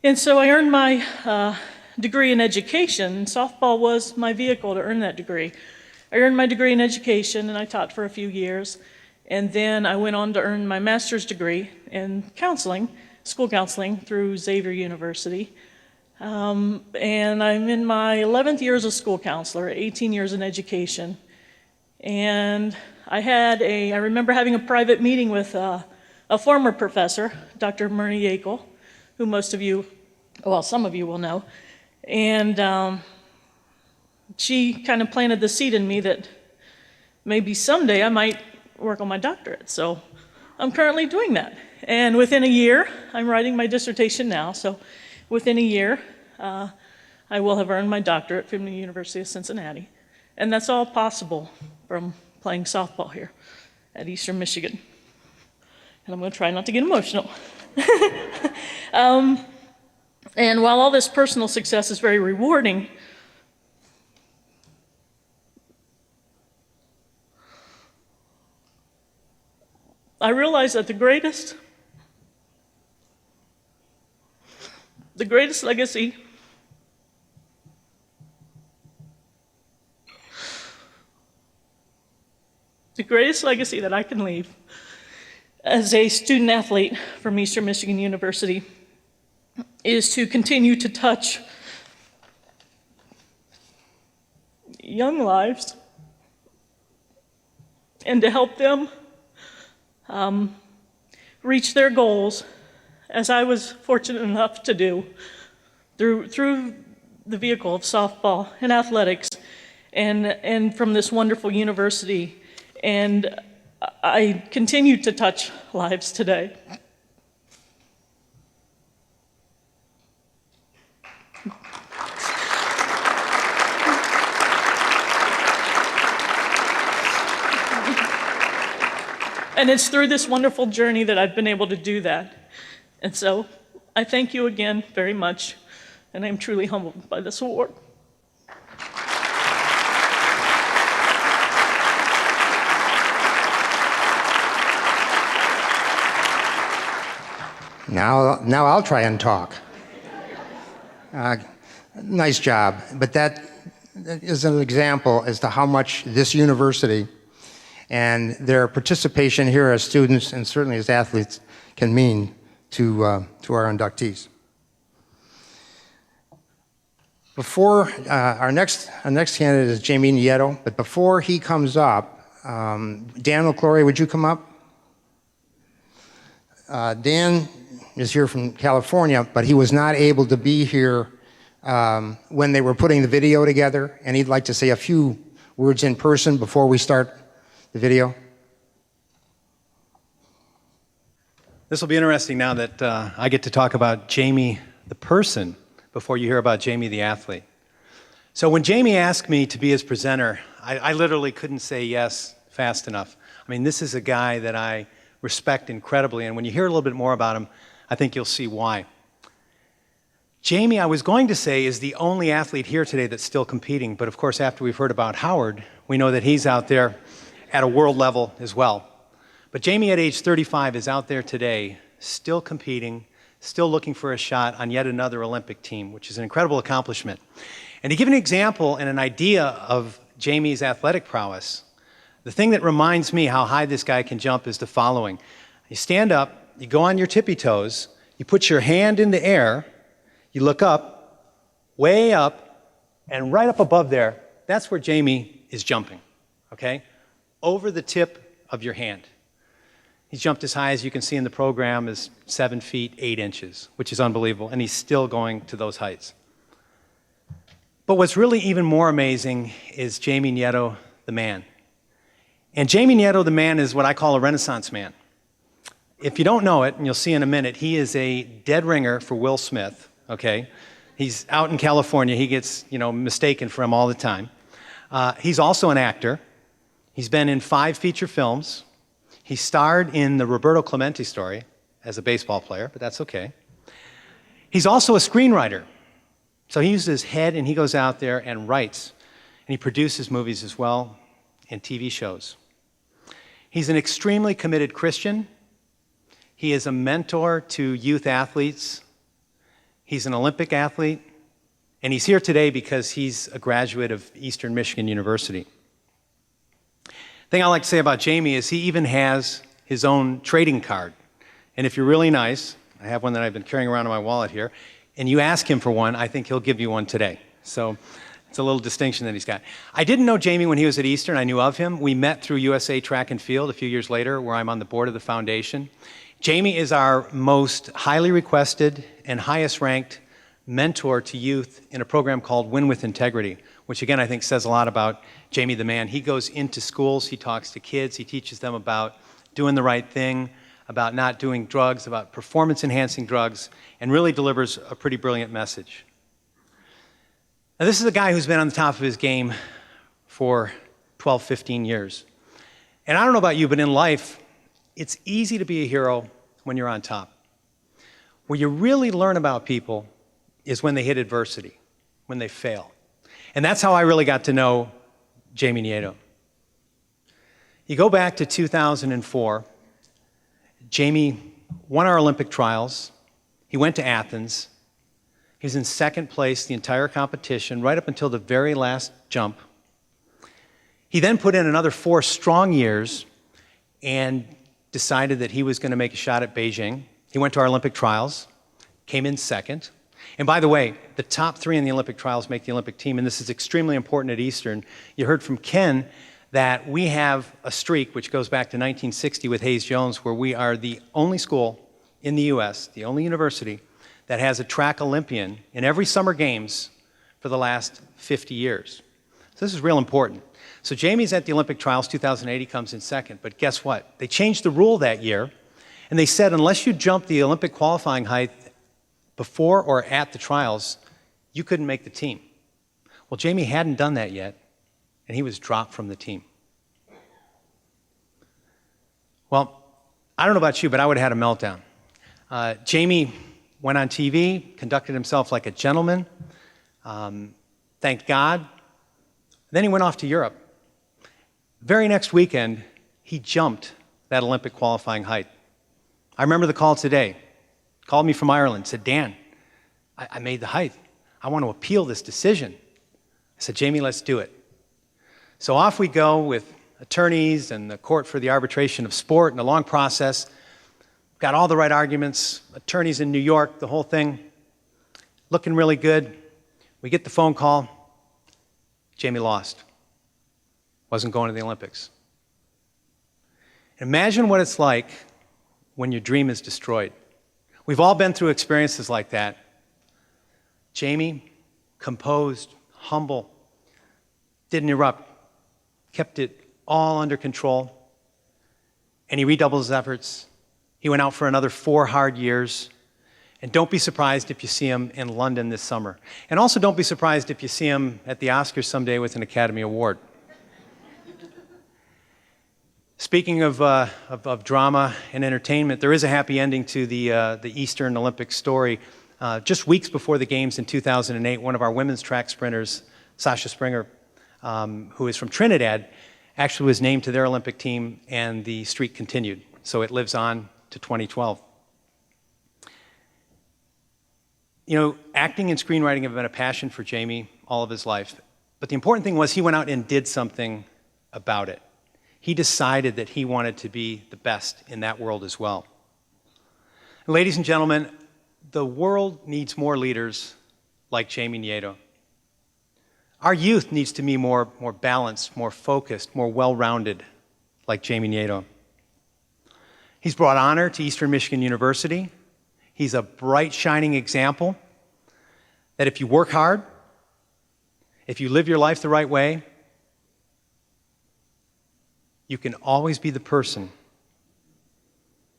And so I earned my degree in education. Softball was my vehicle to earn that degree. I earned my degree in education, and I taught for a few years, and then I went on to earn my master's degree in counseling, school counseling, through Xavier University. And I'm in my 11th year as a school counselor, 18 years in education. And I remember having a private meeting with a former professor, Dr. Myrna Yakel, who some of you will know. And she kind of planted the seed in me that maybe someday I might work on my doctorate. So I'm currently doing that. And within a year, I'm writing my dissertation now, so within a year, I will have earned my doctorate from the University of Cincinnati. And that's all possible from playing softball here at Eastern Michigan. And I'm going to try not to get emotional. And while all this personal success is very rewarding, I realize that the greatest legacy that I can leave as a student athlete from Eastern Michigan University is to continue to touch young lives and to help them reach their goals, as I was fortunate enough to do through the vehicle of softball and athletics and from this wonderful university. And I continue to touch lives today. And it's through this wonderful journey that I've been able to do that. And so I thank you again very much, and I'm truly humbled by this award. Now I'll try and talk. Nice job. But that is an example as to how much this university and their participation here as students and certainly as athletes can mean to our inductees. Before our next candidate is Jamie Nieto, but before he comes up, Dan McClory, would you come up? Dan is here from California, but he was not able to be here when they were putting the video together, and he'd like to say a few words in person before we start the video. This will be interesting now that I get to talk about Jamie the person before you hear about Jamie the athlete. So when Jamie asked me to be his presenter, I literally couldn't say yes fast enough. I mean, this is a guy that I respect incredibly, and when you hear a little bit more about him, I think you'll see why. Jamie, I was going to say, is the only athlete here today that's still competing, but of course, after we've heard about Howard, we know that he's out there at a world level as well. But Jamie at age 35 is out there today, still competing, still looking for a shot on yet another Olympic team, which is an incredible accomplishment. And to give an example and an idea of Jamie's athletic prowess, the thing that reminds me how high this guy can jump is the following. You stand up, you go on your tippy toes, you put your hand in the air, you look up, way up, and right up above there, that's where Jamie is jumping, okay? Over the tip of your hand. He's jumped as high as you can see in the program is 7 feet, 8 inches, which is unbelievable, and he's still going to those heights. But what's really even more amazing is Jamie Nieto, the man. And Jamie Nieto, the man, is what I call a Renaissance man. If you don't know it, and you'll see in a minute, he is a dead ringer for Will Smith, okay? He's out in California. He gets, mistaken for him all the time. He's also an actor. He's been in 5 feature films. He starred in the Roberto Clemente story as a baseball player, but that's okay. He's also a screenwriter. So he uses his head and he goes out there and writes. And he produces movies as well and TV shows. He's an extremely committed Christian. He is a mentor to youth athletes. He's an Olympic athlete. And he's here today because he's a graduate of Eastern Michigan University. The thing I like to say about Jamie is he even has his own trading card. And if you're really nice, I have one that I've been carrying around in my wallet here, and you ask him for one, I think he'll give you one today. So it's a little distinction that he's got. I didn't know Jamie when he was at Eastern. I knew of him. We met through USA Track and Field a few years later, where I'm on the board of the foundation. Jamie is our most highly requested and highest ranked mentor to youth in a program called Win with Integrity, which again I think says a lot about Jamie the man. He goes into schools, he talks to kids, he teaches them about doing the right thing, about not doing drugs, about performance-enhancing drugs, and really delivers a pretty brilliant message. Now, this is a guy who's been on the top of his game for 12, 15 years. And I don't know about you, but in life, it's easy to be a hero when you're on top. Where you really learn about people is when they hit adversity, when they fail. And that's how I really got to know Jamie Nieto. You go back to 2004, Jamie won our Olympic trials. He went to Athens. He was in second place the entire competition, right up until the very last jump. He then put in another 4 strong years and decided that he was going to make a shot at Beijing. He went to our Olympic trials, came in second. And by the way, the top 3 in the Olympic trials make the Olympic team, and this is extremely important at Eastern. You heard from Ken that we have a streak which goes back to 1960 with Hayes Jones, where we are the only school in the U.S., the only university, that has a track Olympian in every summer games for the last 50 years. So this is real important. So Jamie's at the Olympic trials, 2008, he comes in second. But guess what? They changed the rule that year, and they said unless you jump the Olympic qualifying height before or at the trials, you couldn't make the team. Well, Jamie hadn't done that yet, and he was dropped from the team. Well, I don't know about you, but I would have had a meltdown. Jamie went on TV, conducted himself like a gentleman, thanked God. Then he went off to Europe. Very next weekend, he jumped that Olympic qualifying height. I remember the call today. Called me from Ireland, said, Dan, I made the height. I want to appeal this decision. I said, Jamie, let's do it. So off we go with attorneys and the Court for the Arbitration of Sport and a long process. Got all the right arguments, attorneys in New York, the whole thing, looking really good. We get the phone call. Jamie lost. Wasn't going to the Olympics. Imagine what it's like when your dream is destroyed. We've all been through experiences like that. Jamie, composed, humble, didn't erupt, kept it all under control, and he redoubled his efforts. He went out for another 4 hard years. And don't be surprised if you see him in London this summer. And also don't be surprised if you see him at the Oscars someday with an Academy Award. Speaking of drama and entertainment, there is a happy ending to the Eastern Olympic story. Just weeks before the games in 2008, one of our women's track sprinters, Sasha Springer, who is from Trinidad, actually was named to their Olympic team, and the streak continued. So it lives on to 2012. You know, acting and screenwriting have been a passion for Jamie all of his life. But the important thing was he went out and did something about it. He decided that he wanted to be the best in that world as well. And ladies and gentlemen, the world needs more leaders like Jamie Nieto. Our youth needs to be more balanced, more focused, more well-rounded like Jamie Nieto. He's brought honor to Eastern Michigan University. He's a bright, shining example that if you work hard, if you live your life the right way, you can always be the person,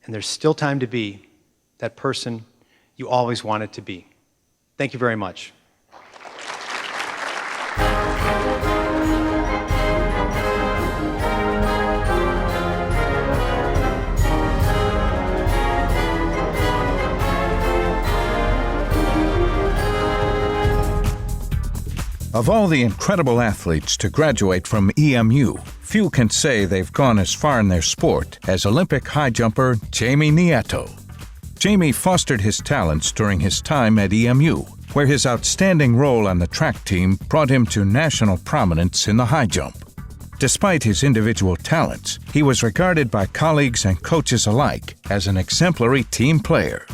and there's still time to be that person you always wanted to be. Thank you very much. Of all the incredible athletes to graduate from EMU, few can say they've gone as far in their sport as Olympic high jumper Jamie Nieto. Jamie fostered his talents during his time at EMU, where his outstanding role on the track team brought him to national prominence in the high jump. Despite his individual talents, he was regarded by colleagues and coaches alike as an exemplary team player.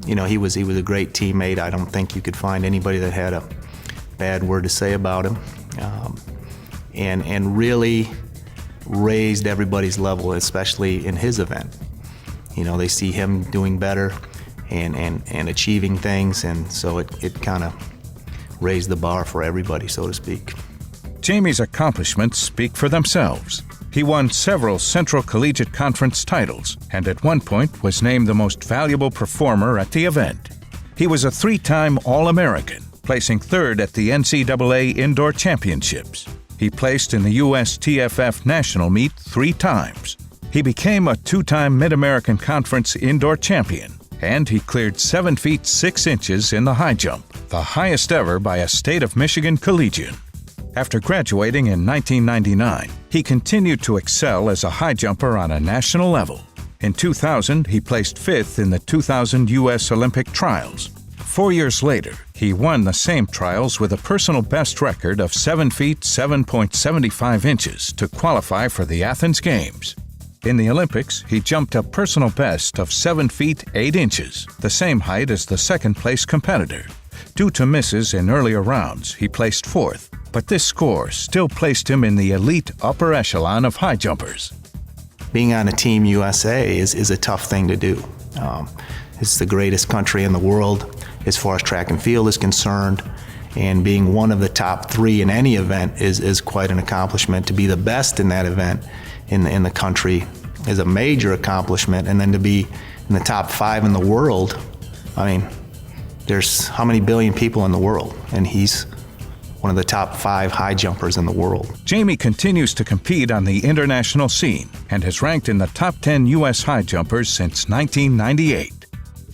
You know, he was a great teammate. I don't think you could find anybody that had a bad word to say about him, and really raised everybody's level, especially in his event. You know, they see him doing better and achieving things, and so it kind of raised the bar for everybody, so to speak. Jamie's accomplishments speak for themselves. He won several Central Collegiate Conference titles, and at one point was named the most valuable performer at the event. He was a 3-time All-American, placing 3rd at the NCAA Indoor Championships. He placed in the U.S. TFF National Meet 3 times. He became a 2-time Mid-American Conference Indoor Champion, and he cleared 7 feet 6 inches in the high jump, the highest ever by a State of Michigan collegian. After graduating in 1999, he continued to excel as a high jumper on a national level. In 2000, he placed 5th in the 2000 U.S. Olympic Trials. 4 years later, he won the same trials with a personal best record of 7 feet 7.75 inches to qualify for the Athens Games. In the Olympics, he jumped a personal best of 7 feet 8 inches, the same height as the second-place competitor. Due to misses in earlier rounds, he placed 4th, but this score still placed him in the elite upper echelon of high jumpers. Being on a Team USA is a tough thing to do. It's the greatest country in the world as far as track and field is concerned, and being one of the top 3 in any event is quite an accomplishment. To be the best in that event in the country is a major accomplishment, and then to be in the top 5 in the world, I mean, there's how many billion people in the world, and he's one of the top 5 high jumpers in the world. Jamie continues to compete on the international scene and has ranked in the top 10 U.S. high jumpers since 1998.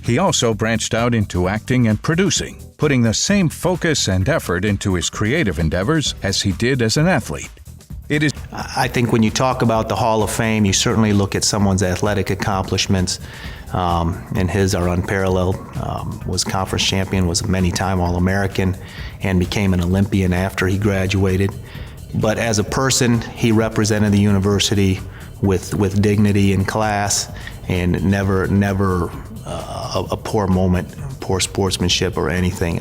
He also branched out into acting and producing, putting the same focus and effort into his creative endeavors as he did as an athlete. I think when you talk about the Hall of Fame, you certainly look at someone's athletic accomplishments, and his are unparalleled. Was conference champion, was a many-time All-American, and became an Olympian after he graduated. But as a person, he represented the university with dignity and class, and never a poor moment, poor sportsmanship or anything.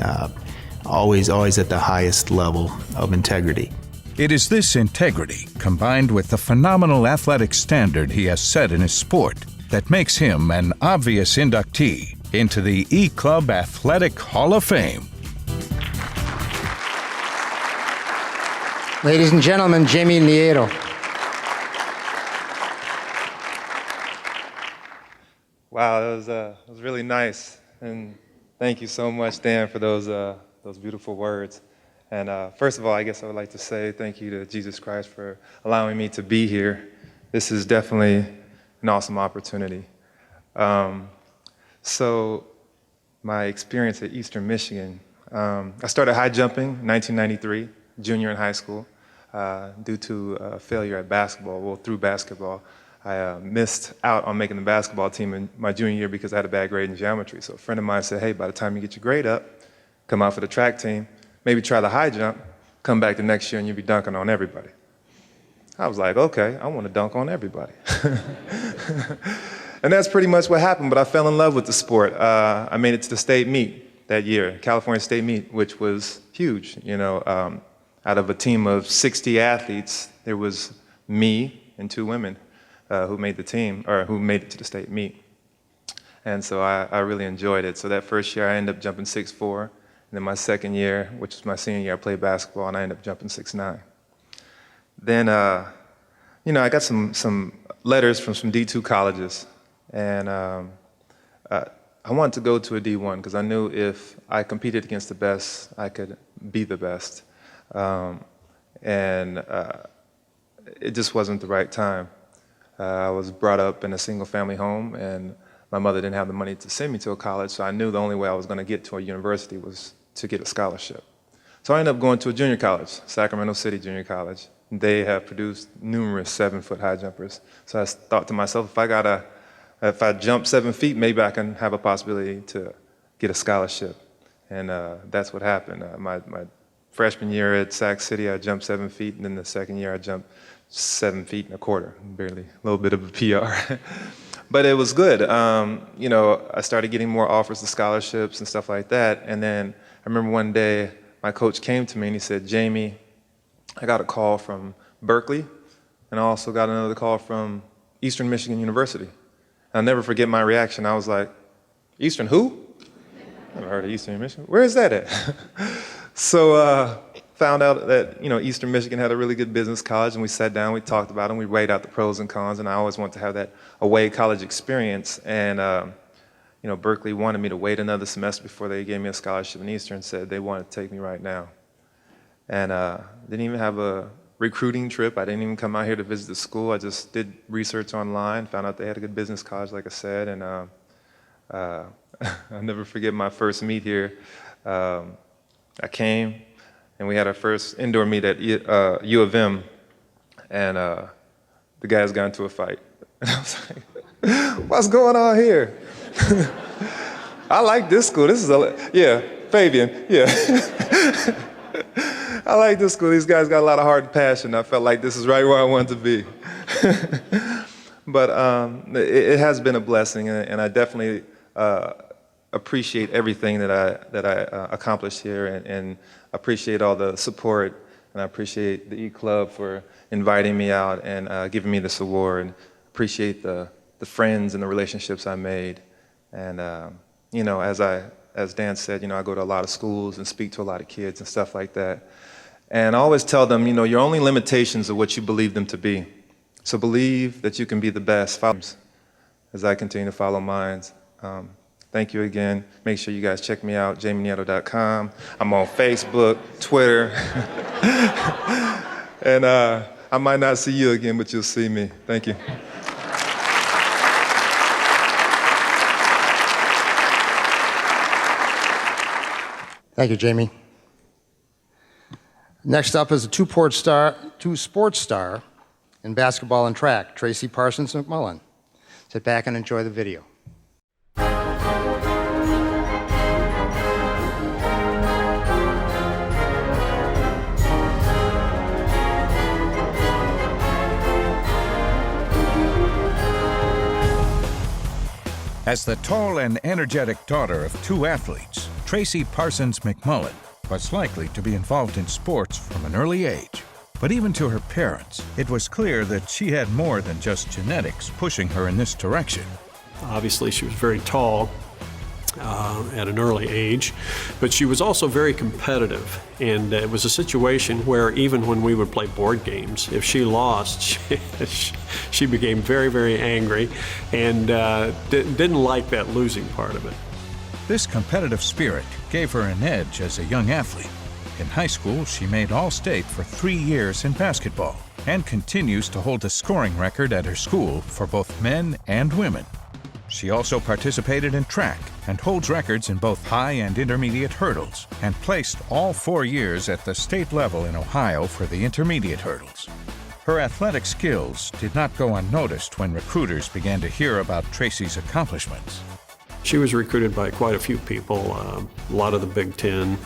Always at the highest level of integrity. It is this integrity, combined with the phenomenal athletic standard he has set in his sport, that makes him an obvious inductee into the E-Club Athletic Hall of Fame. Ladies and gentlemen, Jamie Nieto. Wow, that was really nice, and thank you so much, Dan, for those beautiful words. And first of all, I guess I would like to say thank you to Jesus Christ for allowing me to be here. This is definitely an awesome opportunity. So my experience at Eastern Michigan, I started high jumping in 1993, junior in high school, due to failure at basketball. Well, through basketball, I missed out on making the basketball team in my junior year because I had a bad grade in geometry. So a friend of mine said, hey, by the time you get your grade up, come out for the track team, maybe try the high jump, come back the next year and you'll be dunking on everybody. I was like, okay, I want to dunk on everybody. And that's pretty much what happened, but I fell in love with the sport. I made it to the state meet that year, California State Meet, which was huge. You know, out of a team of 60 athletes, there was me and 2 women who made the team, or who made it to the state meet. And so I really enjoyed it. So that first year, I ended up jumping 6'4". And then my second year, which was my senior year, I played basketball, and I ended up jumping 6'9". Then, you know, I got some letters from some D2 colleges, and I wanted to go to a D1 because I knew if I competed against the best, I could be the best. And it just wasn't the right time. I was brought up in a single-family home, and my mother didn't have the money to send me to a college, so I knew the only way I was going to get to a university was to get a scholarship. So I ended up going to a junior college, Sacramento City Junior College. They have produced numerous 7-foot high jumpers. So I thought to myself, if I jump 7 feet, maybe I can have a possibility to get a scholarship. And that's what happened. My freshman year at Sac City, I jumped 7 feet, and then the second year I jumped 7 feet and a quarter, barely, a little bit of a PR. But it was good. You know, I started getting more offers of scholarships and stuff like that. And then I remember one day my coach came to me and he said, Jamie, I got a call from Berkeley, and I also got another call from Eastern Michigan University. I'll never forget my reaction. I was like, Eastern who? Never heard of Eastern Michigan. Where is that at? So found out that, you know, Eastern Michigan had a really good business college, and we sat down, we talked about it, and we weighed out the pros and cons, and I always wanted to have that away college experience. And you know, Berkeley wanted me to wait another semester before they gave me a scholarship, and Eastern said they wanted to take me right now. And didn't even have a recruiting trip. I didn't even come out here to visit the school. I just did research online, found out they had a good business college, like I said, and I'll never forget my first meet here. I came, and we had our first indoor meet at U of M, and the guys got into a fight. And I was like, what's going on here? I like this school. This is yeah, Fabian, yeah. I like this school. These guys got a lot of heart and passion. I felt like this is right where I wanted to be. But it has been a blessing, and I definitely appreciate everything that I accomplished here, and appreciate all the support, and I appreciate the E-Club for inviting me out and giving me this award, and appreciate the friends and the relationships I made. And you know, as Dan said, you know, I go to a lot of schools and speak to a lot of kids and stuff like that. And I always tell them, you know, your only limitations are what you believe them to be. So believe that you can be the best. As I continue to follow mine. Thank you again. Make sure you guys check me out, jamienieto.com. I'm on Facebook, Twitter. And I might not see you again, but you'll see me. Thank you. Thank you, Jamie. Next up is a two-sports star in basketball and track, Tracy Parsons McMullen. Sit back and enjoy the video. As the tall and energetic daughter of two athletes, Tracy Parsons McMullen was likely to be involved in sports from an early age. But even to her parents, it was clear that she had more than just genetics pushing her in this direction. Obviously, she was very tall at an early age, but she was also very competitive. And it was a situation where even when we would play board games, if she lost, she became very, very angry and didn't like that losing part of it. This competitive spirit gave her an edge as a young athlete. In high school, she made All-State for 3 years in basketball and continues to hold the scoring record at her school for both men and women. She also participated in track and holds records in both high and intermediate hurdles, and placed all 4 years at the state level in Ohio for the intermediate hurdles. Her athletic skills did not go unnoticed when recruiters began to hear about Tracy's accomplishments. She was recruited by quite a few people, a lot of the Big Ten.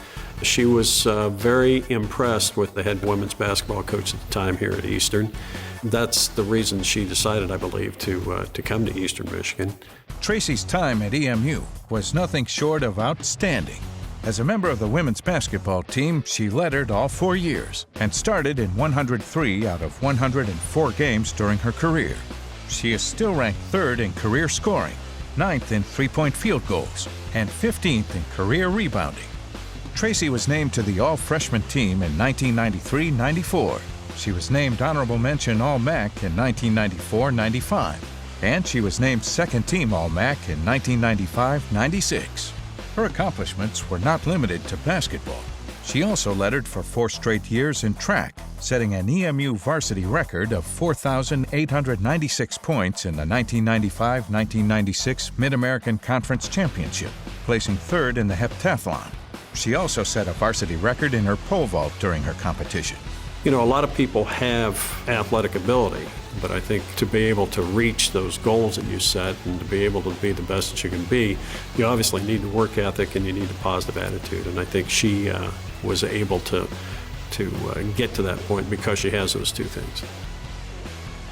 She was very impressed with the head women's basketball coach at the time here at Eastern. That's the reason she decided, I believe, to come to Eastern Michigan. Tracy's time at EMU was nothing short of outstanding. As a member of the women's basketball team, she lettered all 4 years and started in 103 out of 104 games during her career. She is still ranked 3rd in career scoring, 9th in three-point field goals, and 15th in career rebounding. Tracy was named to the All-Freshman team in 1993-94. She was named Honorable Mention All-MAC in 1994-95, and she was named Second Team All-MAC in 1995-96. Her accomplishments were not limited to basketball. She also lettered for 4 straight years in track, setting an EMU varsity record of 4,896 points in the 1995-1996 Mid-American Conference Championship, placing 3rd in the heptathlon. She also set a varsity record in her pole vault during her competition. You know, a lot of people have athletic ability, but I think to be able to reach those goals that you set and to be able to be the best that you can be, you obviously need the work ethic and you need a positive attitude. And I think she was able to get to that point because she has those two things.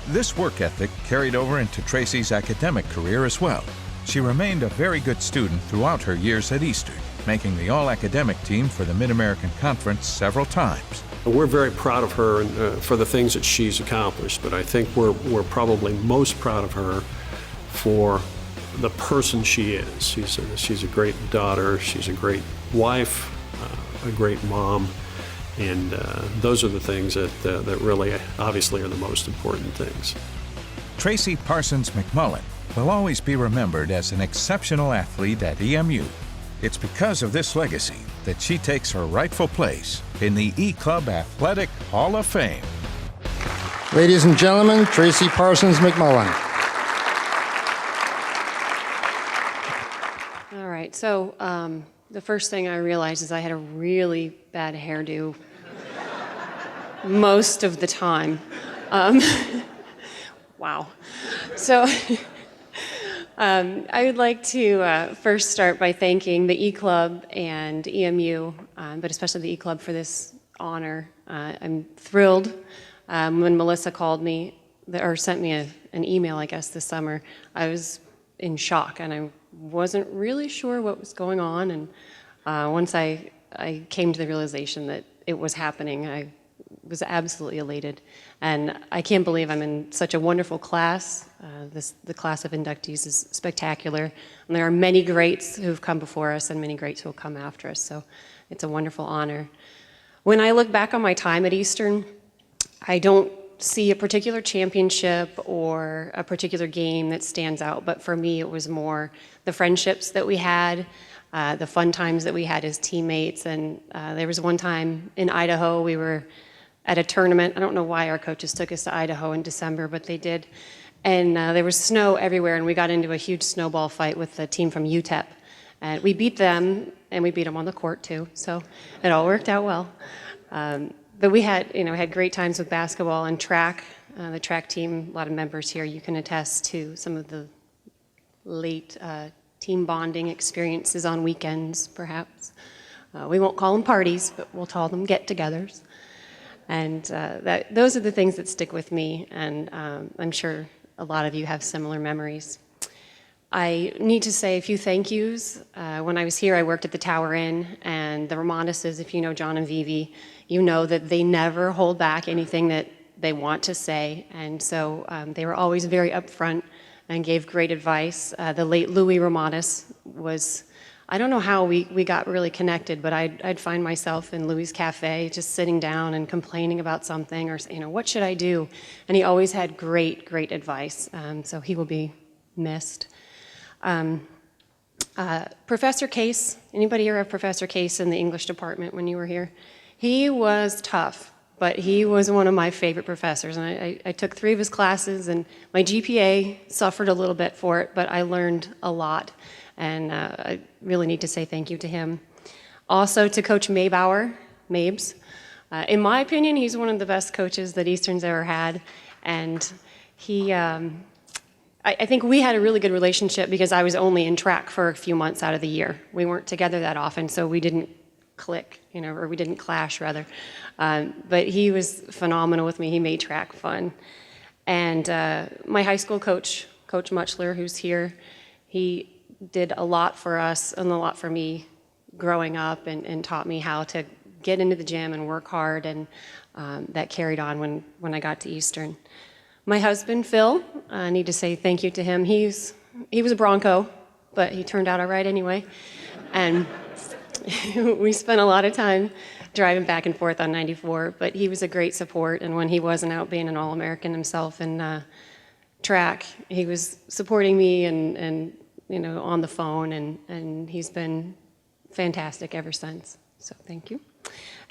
This work ethic carried over into Tracy's academic career as well. She remained a very good student throughout her years at Eastern, making the all-academic team for the Mid-American Conference several times. We're very proud of her for the things that she's accomplished, but I think we're probably most proud of her for the person she is. She's a great daughter, she's a great wife, a great mom, and those are the things that really obviously are the most important things. Tracy Parsons McMullen will always be remembered as an exceptional athlete at EMU. It's because of this legacy that she takes her rightful place in the E-Club Athletic Hall of Fame. Ladies and gentlemen, Tracy Parsons McMullen. All right, so the first thing I realized is I had a really bad hairdo most of the time. Wow. So I would like to first start by thanking the E-Club and EMU, but especially the E-Club for this honor. I'm thrilled. When Melissa called me, or sent me an email, I guess, this summer, I was in shock, and I wasn't really sure what was going on. And once I came to the realization that it was happening, I was absolutely elated. And I can't believe I'm in such a wonderful class. The class of inductees is spectacular. And there are many greats who've come before us and many greats who will come after us. So it's a wonderful honor. When I look back on my time at Eastern, I don't see a particular championship or a particular game that stands out. But for me, it was more the friendships that we had, the fun times that we had as teammates. And there was one time in Idaho, we were at a tournament. I don't know why our coaches took us to Idaho in December, but they did. And there was snow everywhere, and we got into a huge snowball fight with the team from UTEP. And we beat them, and we beat them on the court too, so it all worked out well. But we had great times with basketball and track. The track team, a lot of members here, you can attest to some of the late team bonding experiences on weekends, perhaps. We won't call them parties, but we'll call them get-togethers. And those are the things that stick with me, and I'm sure a lot of you have similar memories. I need to say a few thank yous. When I was here, I worked at the Tower Inn, and the Romanuses, if you know John and Vivi, you know that they never hold back anything that they want to say, and so they were always very upfront and gave great advice. The late Louis Romanus was, I don't know how we got really connected, but I'd find myself in Louis' cafe just sitting down and complaining about something, or what should I do? And he always had great advice, so he will be missed. Professor Case, anybody here have Professor Case in the English department when you were here? He was tough, but he was one of my favorite professors, and I took 3 of his classes, and my GPA suffered a little bit for it, but I learned a lot. And I really need to say thank you to him. Also to Coach Maybauer, Mabes. In my opinion, he's one of the best coaches that Eastern's ever had. And he, I think we had a really good relationship because I was only in track for a few months out of the year. We weren't together that often, so we didn't click, or we didn't clash, rather. But he was phenomenal with me. He made track fun. And my high school coach, Coach Muchler, who's here, he did a lot for us and a lot for me growing up, and taught me how to get into the gym and work hard, and that carried on when I got to Eastern. My husband, Phil, I need to say thank you to him. He was a Bronco, but he turned out all right anyway. And we spent a lot of time driving back and forth on 94, but he was a great support, and when he wasn't out being an All-American himself in track, he was supporting me and on the phone, and he's been fantastic ever since. So thank you.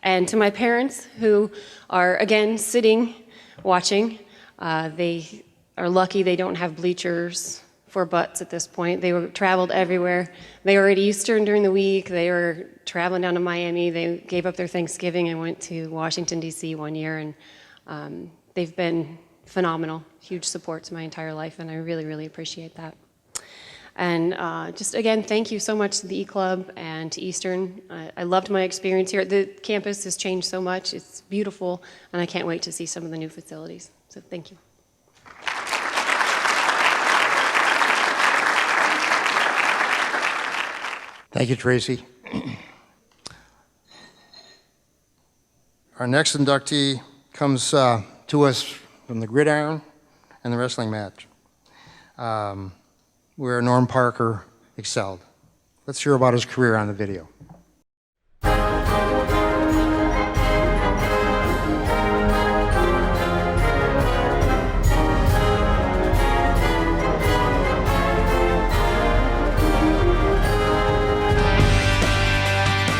And to my parents, who are, again, sitting, watching, they are lucky they don't have bleachers for butts at this point. They were traveled everywhere. They were at Eastern during the week. They were traveling down to Miami. They gave up their Thanksgiving and went to Washington, D.C. one year, and they've been phenomenal, huge supports my entire life, and I really, really appreciate that. And just again, thank you so much to the E-Club and to Eastern. I loved my experience here. The campus has changed so much. It's beautiful, and I can't wait to see some of the new facilities. So thank you. Thank you, Tracy. Our next inductee comes to us from the gridiron and the wrestling match, where Norm Parker excelled. Let's hear about his career on the video.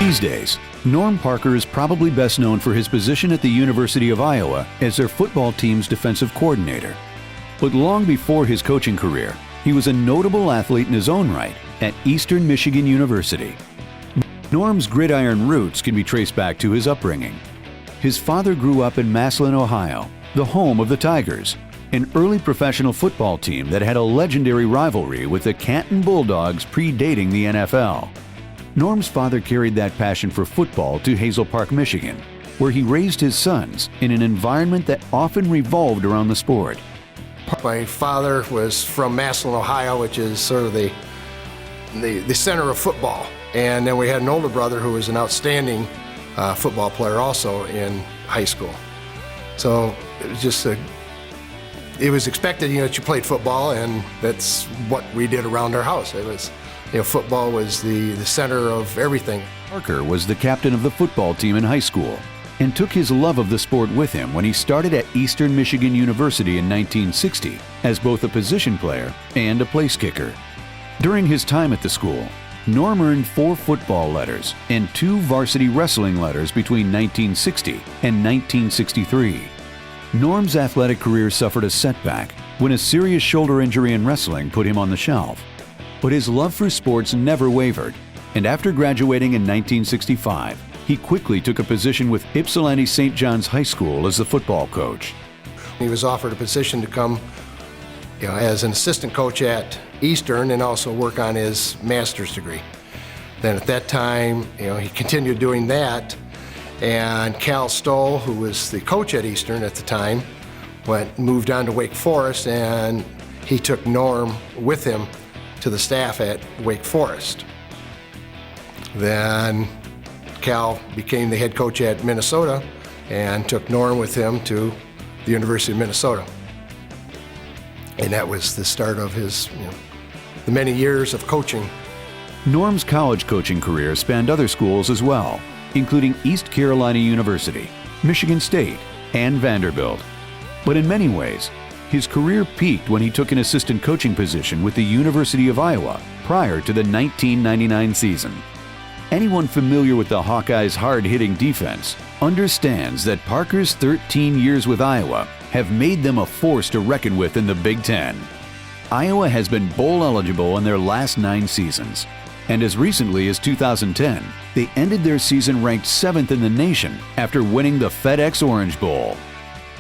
These days, Norm Parker is probably best known for his position at the University of Iowa as their football team's defensive coordinator. But long before his coaching career, he was a notable athlete in his own right at Eastern Michigan University. Norm's gridiron roots can be traced back to his upbringing. His father grew up in Massillon, Ohio, the home of the Tigers, an early professional football team that had a legendary rivalry with the Canton Bulldogs predating the NFL. Norm's father carried that passion for football to Hazel Park, Michigan, where he raised his sons in an environment that often revolved around the sport. My father was from Massillon, Ohio, which is sort of the center of football. And then we had an older brother who was an outstanding football player also in high school. So it was just it was expected, that you played football, and that's what we did around our house. It was, football was the center of everything. Parker was the captain of the football team in high school and took his love of the sport with him when he started at Eastern Michigan University in 1960 as both a position player and a place kicker. During his time at the school, Norm earned 4 football letters and 2 varsity wrestling letters between 1960 and 1963. Norm's athletic career suffered a setback when a serious shoulder injury in wrestling put him on the shelf. But his love for sports never wavered, and after graduating in 1965, he quickly took a position with Ypsilanti St. John's High School as the football coach. He was offered a position to come as an assistant coach at Eastern and also work on his master's degree. Then at that time, he continued doing that, and Cal Stoll, who was the coach at Eastern at the time, moved on to Wake Forest, and he took Norm with him to the staff at Wake Forest. Then Cal became the head coach at Minnesota and took Norm with him to the University of Minnesota. And that was the start of his, the many years of coaching. Norm's college coaching career spanned other schools as well, including East Carolina University, Michigan State, and Vanderbilt. But in many ways, his career peaked when he took an assistant coaching position with the University of Iowa prior to the 1999 season. Anyone familiar with the Hawkeyes' hard-hitting defense understands that Parker's 13 years with Iowa have made them a force to reckon with in the Big Ten. Iowa has been bowl eligible in their last 9 seasons, and as recently as 2010, they ended their season ranked 7th in the nation after winning the FedEx Orange Bowl.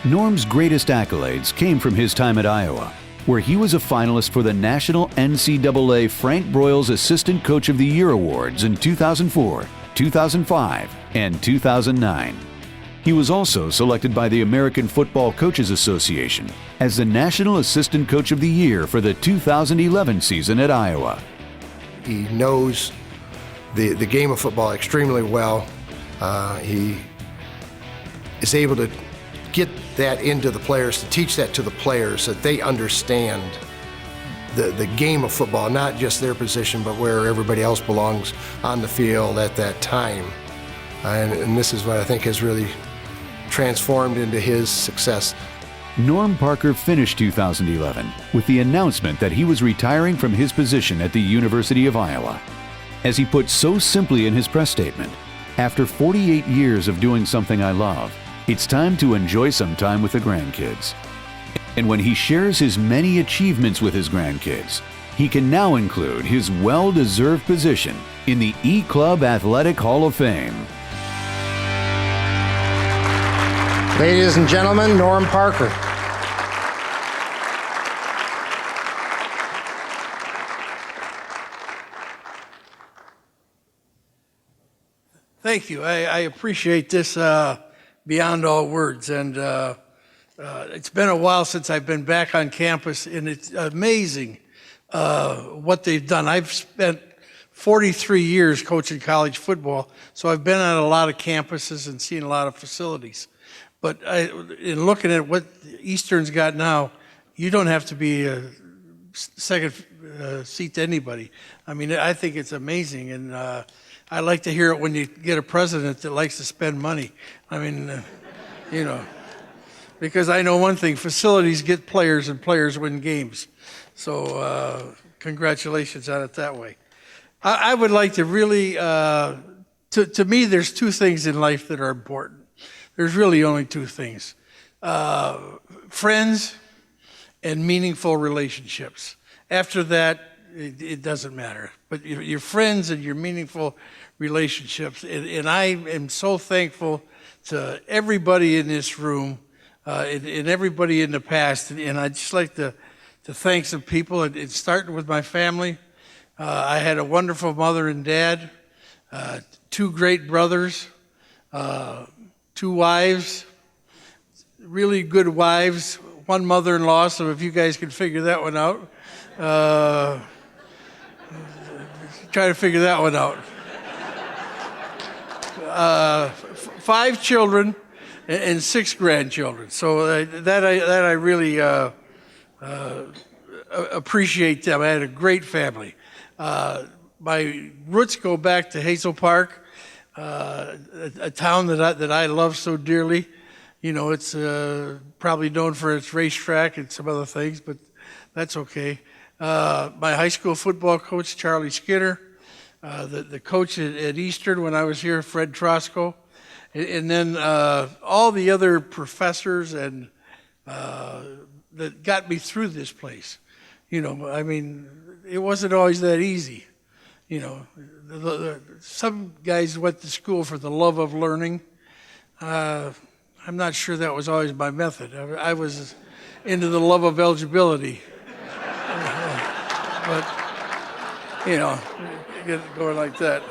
Norm's greatest accolades came from his time at Iowa, where he was a finalist for the National NCAA Frank Broyles Assistant Coach of the Year Awards in 2004, 2005, and 2009. He was also selected by the American Football Coaches Association as the National Assistant Coach of the Year for the 2011 season at Iowa. He knows the game of football extremely well. He is able to get that into the players, to teach that to the players, that they understand the game of football, not just their position, but where everybody else belongs on the field at that time. And this is what I think has really transformed into his success. Norm Parker finished 2011 with the announcement that he was retiring from his position at the University of Iowa. As he put so simply in his press statement, "After 48 years of doing something I love, it's time to enjoy some time with the grandkids." And when he shares his many achievements with his grandkids, he can now include his well-deserved position in the E-Club Athletic Hall of Fame. Ladies and gentlemen, Norm Parker. Thank you. I appreciate this beyond all words. And it's been a while since I've been back on campus, and it's amazing what they've done. I've spent 43 years coaching college football, so I've been on a lot of campuses and seen a lot of facilities. But in looking at what Eastern's got now, you don't have to be a second seat to anybody. I mean, I think it's amazing, and I like to hear it when you get a president that likes to spend money. I mean, you know, because I know one thing, facilities get players and players win games. So congratulations on it that way. I would like to really, to me, there's two things in life that are important. There's really only two things, friends and meaningful relationships. After that, it doesn't matter. But your friends and your meaningful relationships. And I am so thankful to everybody in this room and everybody in the past. And I'd just like to thank some people. It started with my family. I had a wonderful mother and dad, two great brothers, two wives, really good wives, one mother-in-law, so if you guys can figure that one out. Try to figure that one out. 5 children and 6 grandchildren. So that I really appreciate them. I had a great family. My roots go back to Hazel Park, a town that I love so dearly. You know, it's probably known for its racetrack and some other things, but that's okay. My high school football coach, Charlie Skinner, the coach at Eastern when I was here, Fred Trosco, and then all the other professors and that got me through this place. You know, I mean, it wasn't always that easy. You know, some guys went to school for the love of learning. I'm not sure that was always my method. I was into the love of eligibility. But, you know, get it going like that.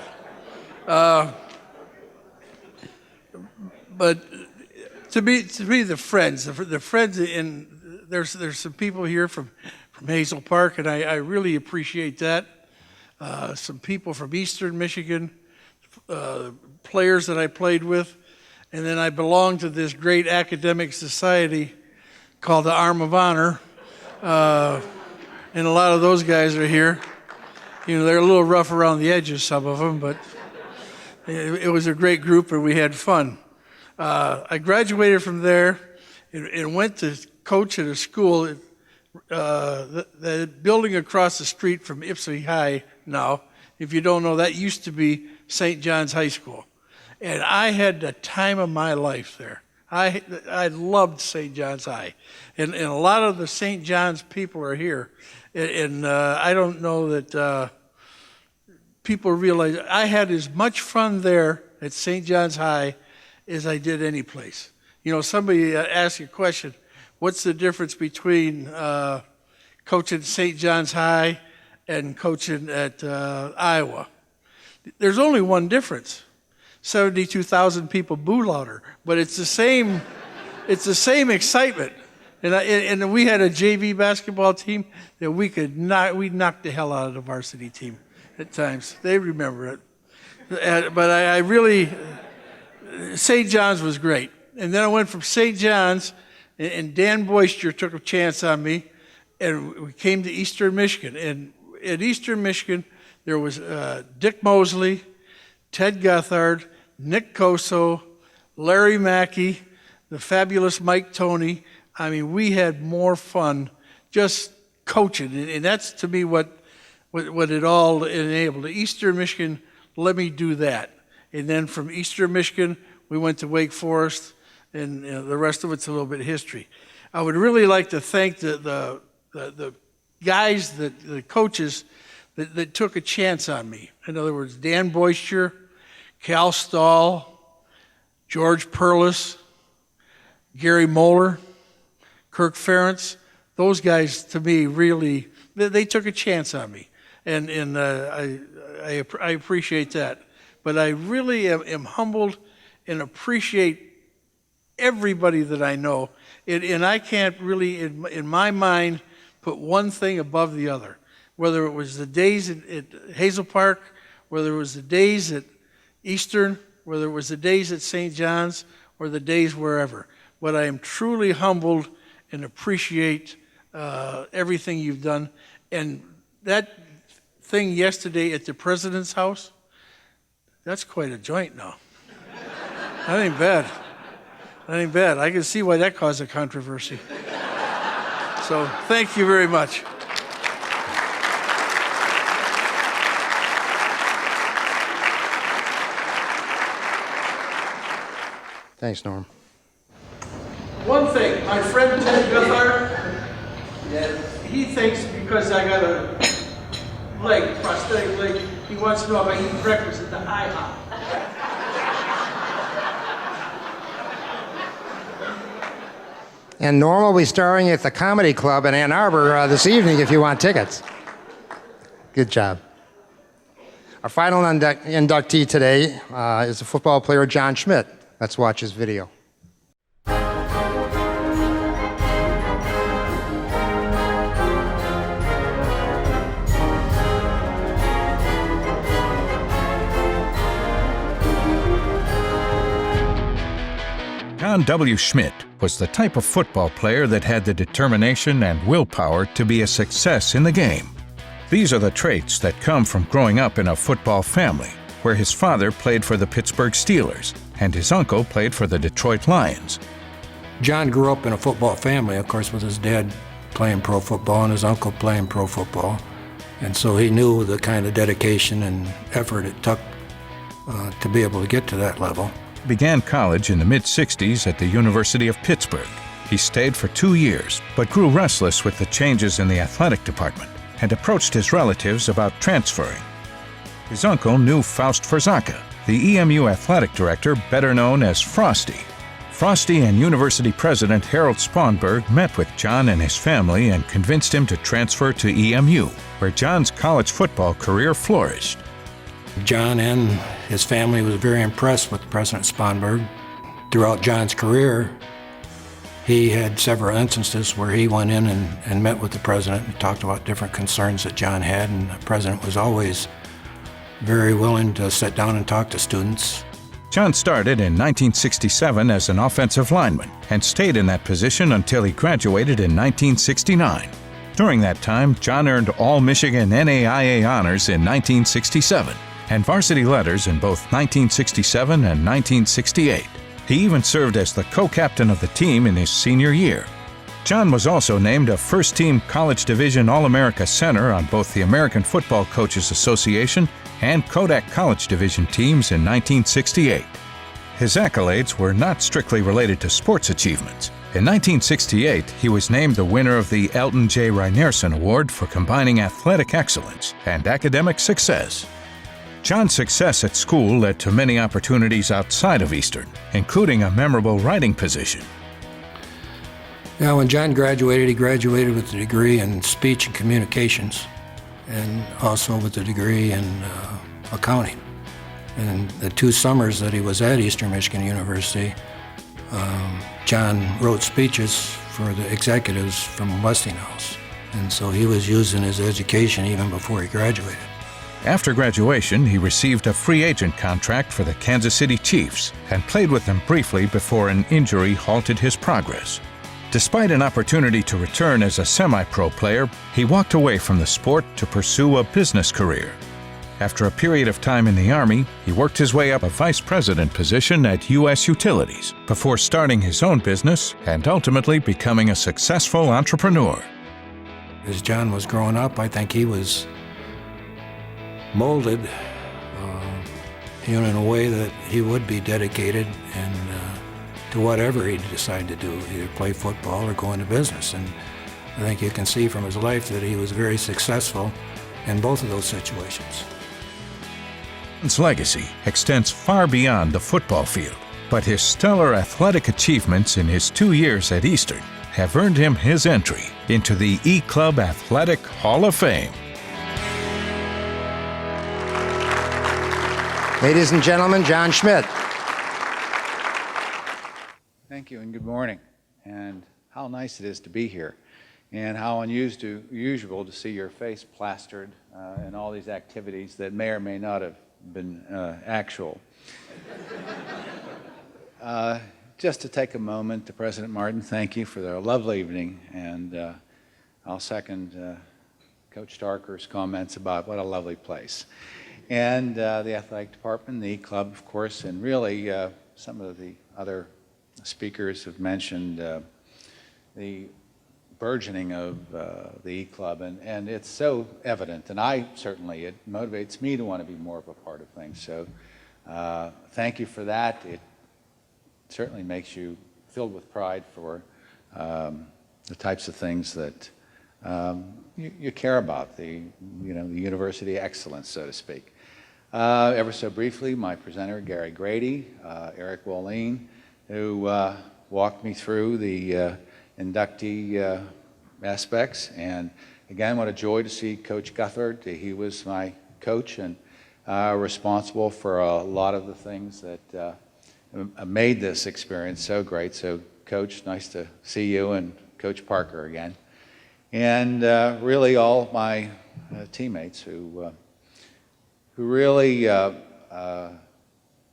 But to me, the friends in there's some people here from Hazel Park, and I really appreciate that. Some people from Eastern Michigan, players that I played with, and then I belong to this great academic society called the Arm of Honor, and a lot of those guys are here. You know, they're a little rough around the edges, some of them, but it was a great group and we had fun. I graduated from there and went to coach at a school, the building across the street from Ipswich High now. If you don't know, that used to be St. John's High School. And I had the time of my life there. I loved St. John's High. And a lot of the St. John's people are here. And I don't know that people realize I had as much fun there at St. John's High as I did any place. You know, somebody asked you a question, what's the difference between coaching at St. John's High and coaching at Iowa? There's only one difference. 72,000 people boo louder, but it's the same excitement. And we had a JV basketball team that we knocked the hell out of the varsity team at times. They remember it. But I really, St. John's was great. And then I went from St. John's, and Dan Boyster took a chance on me, and we came to Eastern Michigan. And at Eastern Michigan, there was Dick Mosley, Ted Guthard, Nick Coso, Larry Mackey, the fabulous Mike Toney. I mean, we had more fun just coaching, and that's to me what it all enabled. Eastern Michigan let me do that, and then from Eastern Michigan we went to Wake Forest, and the rest of it's a little bit of history. I would really like to thank the guys, the coaches that took a chance on me. In other words, Dan Boister, Cal Stahl, George Perlis, Gary Moeller, Kirk Ferentz. Those guys, to me, really, they took a chance on me. And I appreciate that. But I really am humbled and appreciate everybody that I know. And I can't really, in my mind, put one thing above the other. Whether it was the days at Hazel Park, whether it was the days at Eastern, whether it was the days at St. John's, or the days wherever. But I am truly humbled and appreciate everything you've done. And that thing yesterday at the President's house, that's quite a joint now. That ain't bad. That ain't bad. I can see why that caused a controversy. So thank you very much. Thanks, Norm. One thing, my friend Ted Guthart, he thinks because I got a prosthetic leg, he wants to know if I eat breakfast at the IHOP. And Norm will be starring at the Comedy Club in Ann Arbor this evening if you want tickets. Good job. Our final inductee today is the football player John Schmidt. Let's watch his video. John W. Schmidt was the type of football player that had the determination and willpower to be a success in the game. These are the traits that come from growing up in a football family, where his father played for the Pittsburgh Steelers and his uncle played for the Detroit Lions. John grew up in a football family, of course, with his dad playing pro football and his uncle playing pro football. And so he knew the kind of dedication and effort it took to be able to get to that level. Began college in the mid-60s at the University of Pittsburgh. He stayed for 2 years, but grew restless with the changes in the athletic department and approached his relatives about transferring. His uncle knew Faust Verzaka, the EMU athletic director better known as Frosty. Frosty and University President Harold Sponberg met with John and his family and convinced him to transfer to EMU, where John's college football career flourished. John and his family was very impressed with President Sponberg. Throughout John's career, he had several instances where he went in and met with the president and talked about different concerns that John had, and the president was always very willing to sit down and talk to students. John started in 1967 as an offensive lineman and stayed in that position until he graduated in 1969. During that time, John earned All-Michigan NAIA honors in 1967 and varsity letters in both 1967 and 1968. He even served as the co-captain of the team in his senior year. John was also named a first-team College Division All-America center on both the American Football Coaches Association and Kodak College Division teams in 1968. His accolades were not strictly related to sports achievements. In 1968, he was named the winner of the Elton J. Rynearson Award for combining athletic excellence and academic success. John's success at school led to many opportunities outside of Eastern, including a memorable writing position. Yeah, when John graduated, he graduated with a degree in speech and communications and also with a degree in accounting. And the 2 summers that he was at Eastern Michigan University, John wrote speeches for the executives from Westinghouse. And so he was using his education even before he graduated. After graduation, he received a free agent contract for the Kansas City Chiefs and played with them briefly before an injury halted his progress. Despite an opportunity to return as a semi-pro player, he walked away from the sport to pursue a business career. After a period of time in the Army, he worked his way up a vice president position at U.S. Utilities before starting his own business and ultimately becoming a successful entrepreneur. As John was growing up, I think he was molded in a way that he would be dedicated and to whatever he decided to do, either play football or go into business. And I think you can see from his life that he was very successful in both of those situations. His legacy extends far beyond the football field, but his stellar athletic achievements in his 2 years at Eastern have earned him his entry into the E-Club Athletic Hall of Fame. Ladies and gentlemen, John Schmidt. Thank you and good morning. And how nice it is to be here, and how unusual to see your face plastered in all these activities that may or may not have been actual. Just to take a moment, to President Martin, thank you for the lovely evening, and I'll second Coach Starker's comments about what a lovely place. And the athletic department, the E-Club, of course, and really some of the other speakers have mentioned the burgeoning of the E-Club, and it's so evident, and it motivates me to want to be more of a part of things. So thank you for that. It certainly makes you filled with pride for the types of things that you care about, the university excellence, so to speak. Ever so briefly, my presenter, Gary Grady, Eric Wolleen, who walked me through the inductee aspects. And again, what a joy to see Coach Guthard. He was my coach and responsible for a lot of the things that made this experience so great. So Coach, nice to see you, and Coach Parker again. And really all my teammates who really,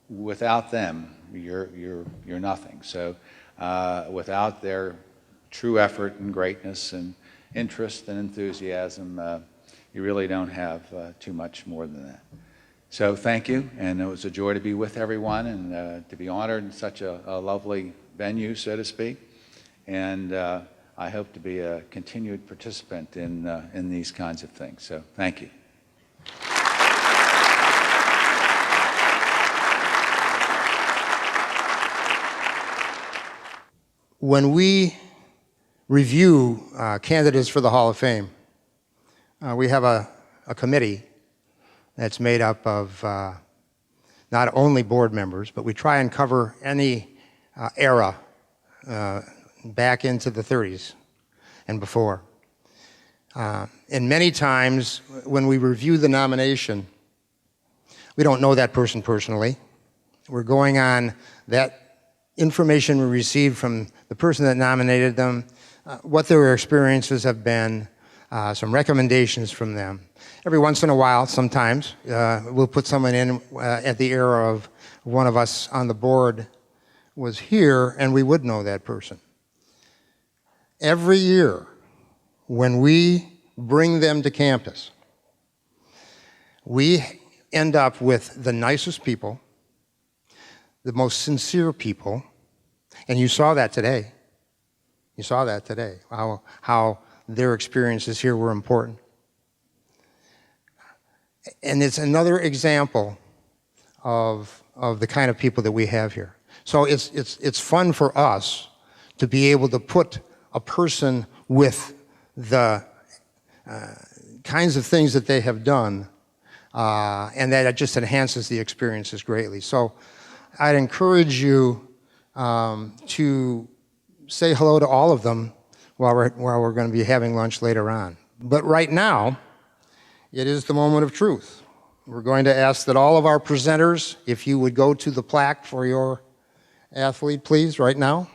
without them, you're nothing. So without their true effort and greatness and interest and enthusiasm, you really don't have too much more than that. So thank you, and it was a joy to be with everyone and to be honored in such a lovely venue, so to speak. And I hope to be a continued participant in these kinds of things. So thank you. When we review candidates for the Hall of Fame, we have a committee that's made up of not only board members, but we try and cover any era back into the 30s and before. And many times when we review the nomination, we don't know that person personally. We're going on that information we received from the person that nominated them, what their experiences have been, some recommendations from them. Every once in a while, sometimes, we'll put someone in at the era of one of us on the board was here, and we would know that person. Every year, when we bring them to campus, we end up with the nicest people, the most sincere people, and you saw that today. You saw that today, how their experiences here were important. And it's another example of the kind of people that we have here. So it's fun for us to be able to put a person with the kinds of things that they have done, and that it just enhances the experiences greatly. So I'd encourage you to say hello to all of them while we're going to be having lunch later on. But right now, it is the moment of truth. We're going to ask that all of our presenters, if you would go to the plaque for your athlete, please, right now.